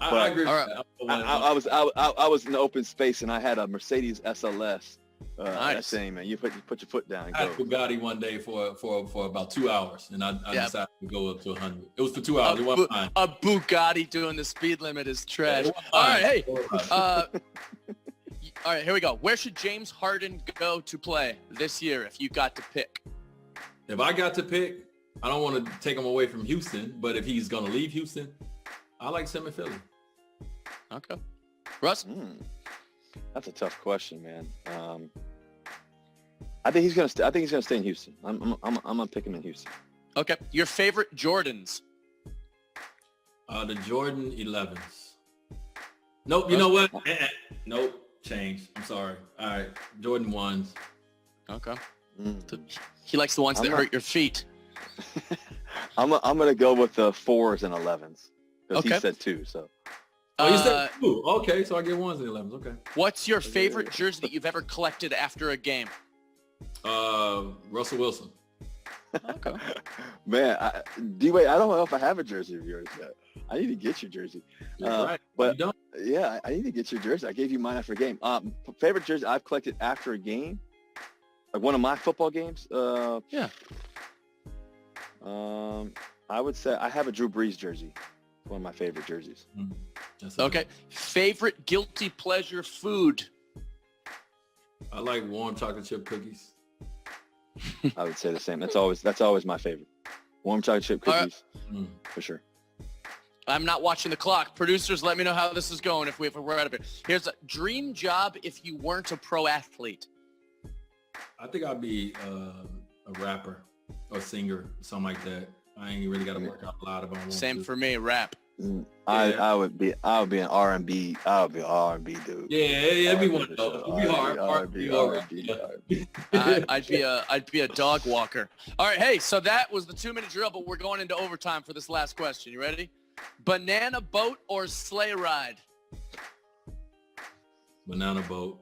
Speaker 3: I agree.
Speaker 2: All right.
Speaker 1: I was in the open space and I had a Mercedes SLS.
Speaker 2: Nice.
Speaker 1: That thing, man. You put your foot down and
Speaker 3: I had
Speaker 1: go.
Speaker 3: Bugatti one day for about 2 hours, and I
Speaker 2: Yeah.
Speaker 3: decided to go up to 100. It was for 2 hours. It wasn't mine.
Speaker 2: A Bugatti doing the speed limit is trash.
Speaker 3: It wasn't
Speaker 2: All
Speaker 3: mine.
Speaker 2: right, hey.
Speaker 3: It wasn't mine.
Speaker 2: All right, here we go. Where should James Harden go to play this year if you got to pick?
Speaker 3: If I got to pick, I don't want to take him away from Houston, but if he's going to leave Houston, I like him in Philly.
Speaker 2: Okay. Russ?
Speaker 1: That's a tough question, man. I think he's gonna stay in Houston. I'm gonna pick him in Houston.
Speaker 2: Okay. Your favorite Jordans?
Speaker 3: The Jordan 11s. Nope. You know what? Nope. Change. I'm sorry. All right. Jordan 1s.
Speaker 2: Okay. He likes the ones that hurt your feet.
Speaker 1: I'm gonna go with the 4s and 11s because
Speaker 2: Okay.
Speaker 1: he said 2. So
Speaker 3: Oh, you said 2. Okay, so I get 1s and 11s. Okay.
Speaker 2: What's your favorite jersey that you've ever collected after a game?
Speaker 3: Russell Wilson.
Speaker 2: Okay.
Speaker 1: man, D-Wade, I don't know if I have a jersey of yours yet. I need to get your jersey.
Speaker 3: Right.
Speaker 1: But
Speaker 3: You don't?
Speaker 1: yeah, I need to get your jersey. I gave you mine after a game. Favorite jersey I've collected after a game, like one of my football games.
Speaker 2: Yeah.
Speaker 1: I would say I have a Drew Brees jersey. One of my favorite jerseys.
Speaker 2: Okay. Favorite guilty pleasure food?
Speaker 3: I like warm chocolate chip cookies.
Speaker 1: I would say the same. That's always my favorite. Warm chocolate chip
Speaker 2: All right.
Speaker 1: cookies, for sure.
Speaker 2: I'm not watching the clock. Producers, let me know how this is going if we're out of it. Here's a dream job if you weren't a pro athlete.
Speaker 3: I think I'd be a rapper or singer, something like that. I ain't really got to work out a lot if I want
Speaker 2: Same
Speaker 3: to.
Speaker 2: for me, rap.
Speaker 1: I would be an R&B. I would be an R&B dude.
Speaker 3: Yeah, it'd be one of
Speaker 1: R&B,
Speaker 3: those. It'd be hard.
Speaker 1: R&B.
Speaker 2: I'd be a dog walker. All right, hey, so that was the 2-minute drill, but we're going into overtime for this last question. You ready? Banana boat or sleigh ride?
Speaker 3: Banana boat.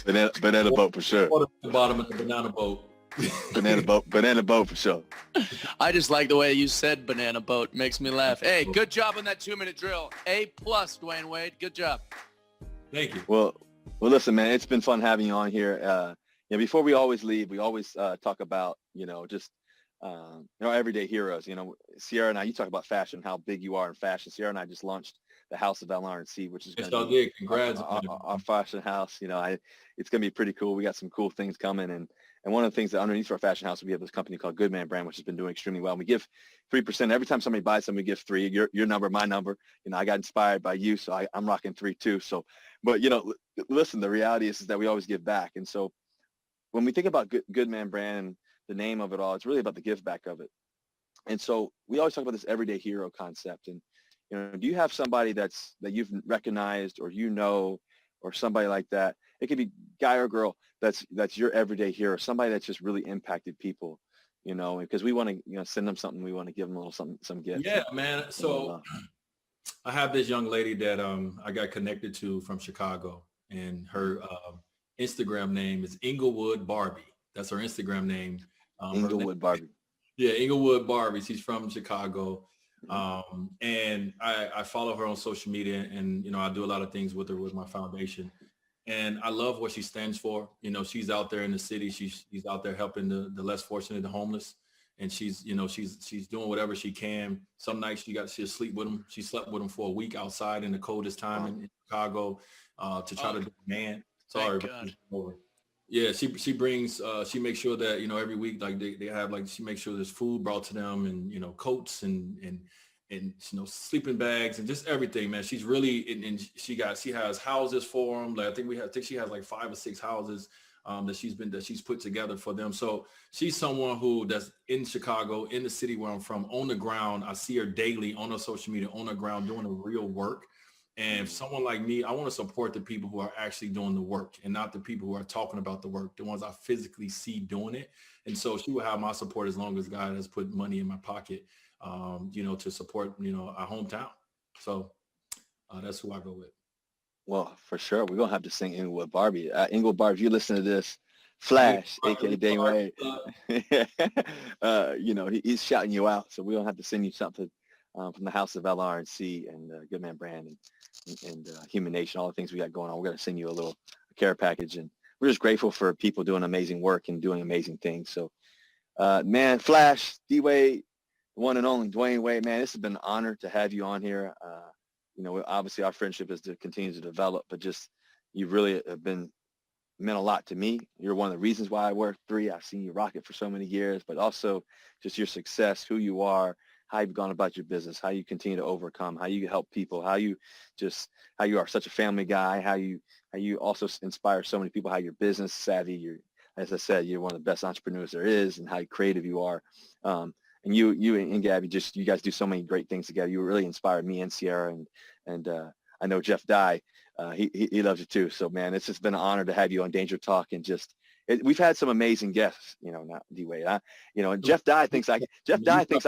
Speaker 1: Banana boat for sure.
Speaker 3: Water at the bottom of the banana boat.
Speaker 1: Banana boat for sure.
Speaker 2: I just like the way you said banana boat. Makes me laugh. Hey, good job on that 2-minute drill. A+, Dwyane Wade. Good job.
Speaker 3: Thank you.
Speaker 1: Well, listen, man, it's been fun having you on here. Before we always leave, we always talk about, just everyday heroes. Sierra and I, you talk about fashion, how big you are in fashion. Sierra and I just launched the House of LR&C, which is
Speaker 3: Yes,
Speaker 1: going
Speaker 3: y'all
Speaker 1: to be
Speaker 3: did. Congrats.
Speaker 1: our fashion house. It's going to be pretty cool. We got some cool things coming. And one of the things that underneath our fashion house, we have this company called Good Man Brand, which has been doing extremely well. And we give 3%. Every time somebody buys something, we give 3. Your number, my number. I got inspired by you, so I'm rocking 3 too. So, but, listen, the reality is that we always give back. And so when we think about Good Man Brand and the name of it all, it's really about the give back of it. And so we always talk about this everyday hero concept. And, do you have somebody that you've recognized or somebody like that? It could be guy or girl that's your everyday hero, somebody that's just really impacted people, because we want to, send them something. We want to give them a little some gift.
Speaker 3: Yeah, man. So I have this young lady that I got connected to from Chicago, and her Instagram name is Inglewood Barbie. That's her Instagram name.
Speaker 1: Inglewood Barbie.
Speaker 3: Yeah, Inglewood Barbie. She's from Chicago. And I follow her on social media, and, I do a lot of things with her with my foundation. And I love what she stands for. She's out there in the city. She's out there helping the less fortunate, the homeless. And she's doing whatever she can. Some nights she'll sleep with them. She slept with them for a week outside in the coldest time in Chicago to try to do man. Sorry. Yeah, she brings, she makes sure that, every week, like they have, like, she makes sure there's food brought to them and, coats and sleeping bags and just everything, man. She's really, and she has houses for them. Like, I think she has like 5 or 6 houses that she's put together for them. So she's someone that's in Chicago, in the city where I'm from, on the ground. I see her daily on her social media, on the ground, doing the real work. And someone like me, I want to support the people who are actually doing the work and not the people who are talking about the work, the ones I physically see doing it. And so she will have my support as long as God has put money in my pocket, to support, our hometown. So that's who I go with.
Speaker 1: Well, for sure. We're going to have to sing Inglewood Barbie. Inglewood Barbie, if you listen to this, Flash, a.k.a. Dwyane Wade, he's shouting you out. So we're going to have to sing you something from the House of LR&C and Good Man Brand and Human Nation, all the things we got going on. We're going to send you a little care package, and we're just grateful for people doing amazing work and doing amazing things. So, man, Flash, D-Wade, the one and only Dwyane Wade, man, this has been an honor to have you on here. Obviously our friendship is to continue to develop, but just you really have meant a lot to me. You're one of the reasons why I work 3. I've seen you rock it for so many years, but also just your success, who you are, how you've gone about your business, how you continue to overcome, how you help people, how you are such a family guy, how you also inspire so many people, how you're business savvy. As I said, you're one of the best entrepreneurs there is, and how creative you are. And you and Gabby, you guys do so many great things together. You really inspired me and Sierra, and I know Jeff Dye, he loves you too. So man, it's just been an honor to have you on Danger Talk, and we've had some amazing guests. Not D-Wade. And Jeff Dye thinks I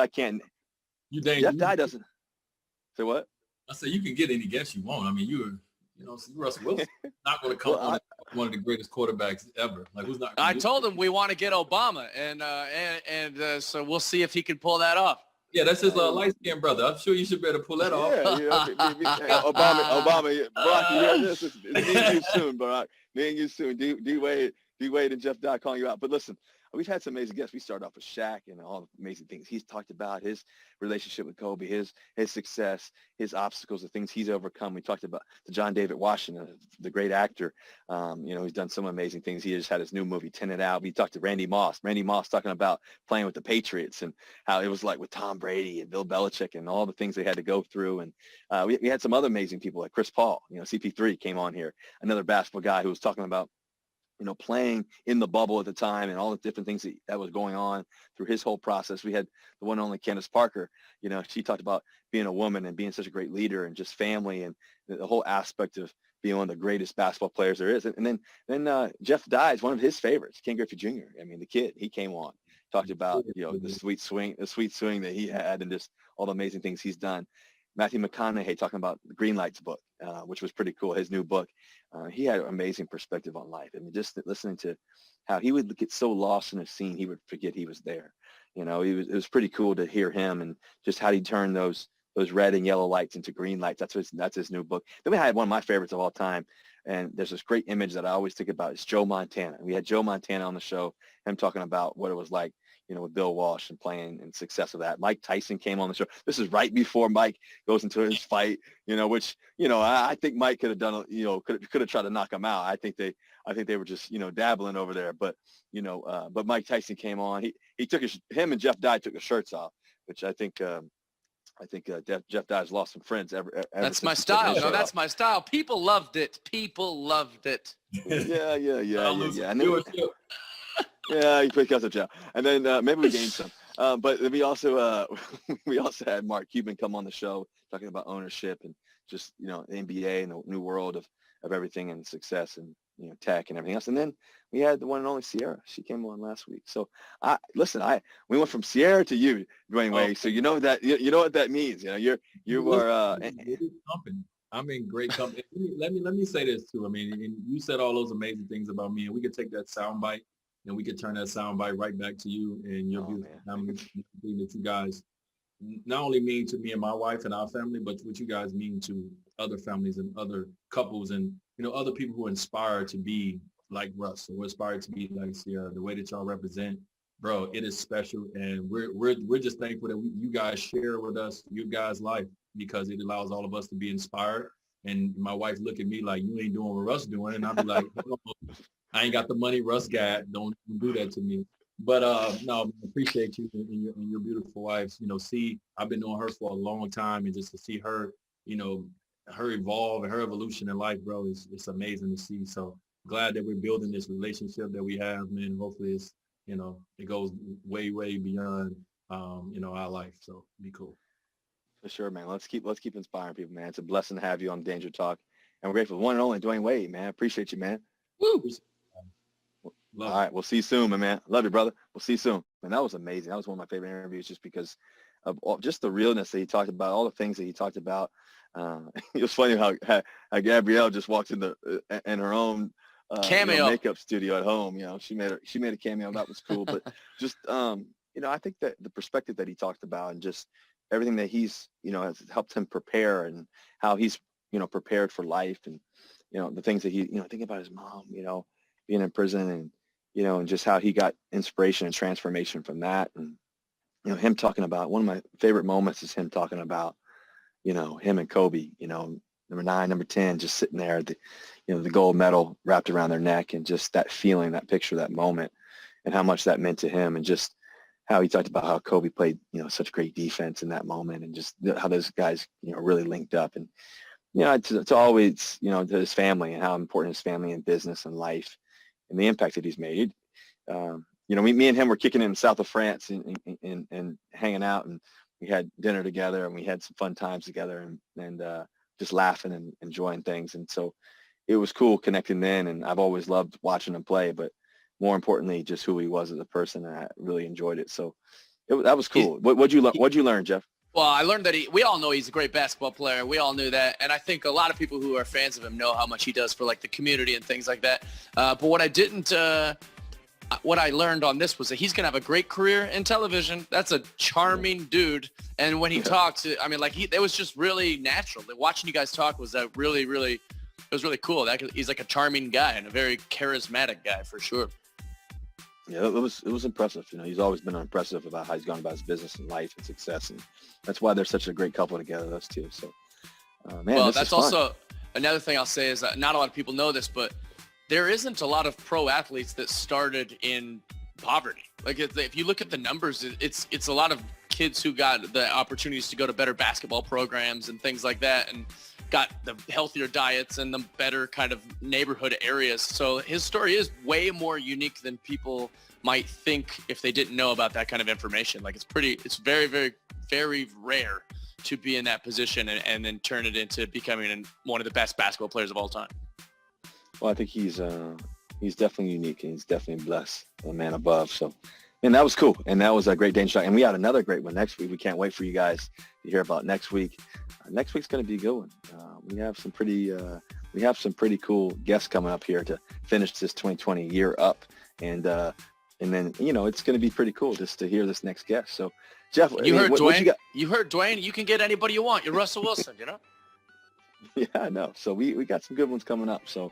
Speaker 1: can't. Jeff Dye doesn't. Say what?
Speaker 3: I say you can get any guest you want. I mean, Russell Wilson not going to come on one of the greatest quarterbacks ever. Like, who's not?
Speaker 2: I told him we want to get Obama, and so we'll see if he can pull that off.
Speaker 3: Yeah, that's his light-skinned brother. I'm sure you should be able to pull that off.
Speaker 1: Obama, Barack, you hear this? It's me and you soon, Barack. Me and you soon. D-Wade and Jeff Dye calling you out. But listen, we've had some amazing guests. We started off with Shaq and all the amazing things he's talked about, his relationship with Kobe, his success, his obstacles, the things he's overcome. We talked about the John David Washington, the great actor. He's done some amazing things. He just had his new movie, Tenet, out. We talked to Randy Moss talking about playing with the Patriots and how it was like with Tom Brady and Bill Belichick and all the things they had to go through. And we had some other amazing people like Chris Paul, CP3 came on here, another basketball guy who was talking about playing in the bubble at the time and all the different things that was going on through his whole process. We had the one and only Candace Parker. She talked about being a woman and being such a great leader and just family and the whole aspect of being one of the greatest basketball players there is. And then Jeff Dye is one of his favorites, Ken Griffey Jr. I mean, the kid, he came on, talked about, the sweet swing that he had and just all the amazing things he's done. Matthew McConaughey talking about the Green Lights book, which was pretty cool, his new book. He had an amazing perspective on life. I mean, just listening to how he would get so lost in a scene, he would forget he was there. It was pretty cool to hear him and just how he turned those red and yellow lights into green lights. That's his new book. Then we had one of my favorites of all time. And there's this great image that I always think about. It's Joe Montana. We had Joe Montana on the show, him talking about what it was like, with Bill Walsh and playing and success of that. Mike Tyson came on the show. This is right before Mike goes into his fight, which, I think Mike could have done, could have tried to knock him out. I think they were just, dabbling over there. But Mike Tyson came on. He took him and Jeff Dye took their shirts off, which I think Jeff Dye's lost some friends ever
Speaker 2: That's my style. No, that's my style. People loved it.
Speaker 1: Yeah. And then, yeah, he put us a jail. And then maybe we gained some. But we also had Mark Cuban come on the show talking about ownership and just, the NBA and the new world of everything and success and, tech and everything else. And then we had the one and only Sierra. She came on last week. So we went from Sierra to you, Dwyane Wade. So you know what that means. You are
Speaker 3: I'm in great company. Let me say this too. I mean, and you said all those amazing things about me, and we could take that soundbite and we could turn that soundbite right back to you and your beautiful family, that you guys not only mean to me and my wife and our family, but what you guys mean to other families and other couples and, other people who inspire to be like Russ or inspired to be like Sierra. The way that y'all represent, bro, it is special. And we're just thankful that you guys share with us your guys' life because it allows all of us to be inspired. And my wife look at me like, you ain't doing what Russ doing. And I'll be like, I ain't got the money Russ got. Don't do that to me. But no, I appreciate you and your beautiful wives. I've been knowing her for a long time, and just to see her, her evolve and her evolution in life, bro, it's amazing to see. So glad that we're building this relationship that we have, man. Hopefully it's, it goes way, way beyond, our life. So be cool.
Speaker 1: For sure, man. Let's keep inspiring people, man. It's a blessing to have you on Danger Talk, and we're grateful. One and only Dwyane Wade, man. Appreciate you, man.
Speaker 2: Woo.
Speaker 1: All right, we'll see you soon, my man. Love you, brother. We'll see you soon. And that was amazing. That was one of my favorite interviews just because of just the realness that he talked about, all the things that he talked about. It was funny how Gabrielle just walked in her own
Speaker 2: cameo
Speaker 1: makeup studio at home. She made a cameo. That was cool. But just I think that the perspective that he talked about and just everything that he's, has helped him prepare, and how he's, prepared for life, and, the things that he, thinking about his mom, being in prison, and, and just how he got inspiration and transformation from that. And, him talking about, one of my favorite moments is him talking about, him and Kobe, number 9, number 10, just sitting there, the gold medal wrapped around their neck, and just that feeling, that picture, that moment, and how much that meant to him, and just how he talked about how Kobe played, such great defense in that moment, and just how those guys, really linked up. And, it's always, to his family, and how important his family and business and life, and the impact that he's made. Me and him were kicking in the south of France, and hanging out, and we had dinner together, and we had some fun times together, and just laughing and enjoying things. And so it was cool connecting then, and I've always loved watching him play, but more importantly, just who he was as a person, and I really enjoyed it. So that was cool. What'd you learn, Jeff?
Speaker 2: Well, I learned that we all know he's a great basketball player. We all knew that. And I think a lot of people who are fans of him know how much he does for like the community and things like that. But what I learned on this was that he's going to have a great career in television. That's a charming dude. And when he talks, I mean, it was just really natural. Like, watching you guys talk was really, really, it was really cool. He's like a charming guy and a very charismatic guy for sure.
Speaker 1: Yeah, it was impressive. He's always been impressive about how he's gone about his business and life and success. And that's why they're such a great couple together, those two. So, man,
Speaker 2: well,
Speaker 1: this
Speaker 2: that's
Speaker 1: is fun.
Speaker 2: Also another thing I'll say is that not a lot of people know this, but there isn't a lot of pro athletes that started in poverty. Like, if you look at the numbers, it's a lot of kids who got the opportunities to go to better basketball programs and things like that, and got the healthier diets and the better kind of neighborhood areas. So his story is way more unique than people might think if they didn't know about that kind of information. Like, it's very, very, very rare to be in that position and then turn it into becoming one of the best basketball players of all time.
Speaker 1: Well, I think he's definitely unique, and he's definitely blessed, a man above. So, and that was cool. And that was a great DangerTalk. And we got another great one next week. We can't wait for you guys to hear about next week. Next week's going to be a good one. We have some pretty cool guests coming up here to finish this 2020 year up. And then, it's going to be pretty cool just to hear this next guest. So, Jeff,
Speaker 2: Dwyane.
Speaker 1: What you got?
Speaker 2: You heard Dwyane. You can get anybody you want. You're Russell Wilson,
Speaker 1: Yeah, I know. So we got some good ones coming up. So,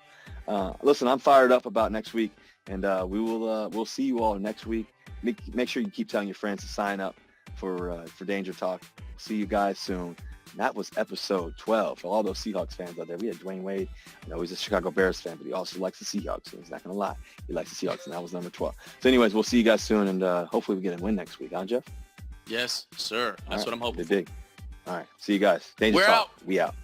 Speaker 1: listen, I'm fired up about next week, and we'll see you all next week. Make sure you keep telling your friends to sign up for DangerTalk. See you guys soon. And that was episode 12. For all those Seahawks fans out there, we had Dwyane Wade. He's a Chicago Bears fan, but he also likes the Seahawks. So he's not going to lie. He likes the Seahawks, and that was number 12. So anyways, we'll see you guys soon, and hopefully we get a win next week. Huh, Jeff?
Speaker 2: Yes, sir. That's what I'm hoping for.
Speaker 1: Big. All right. See you guys. DangerTalk.
Speaker 2: We're out.
Speaker 1: We out.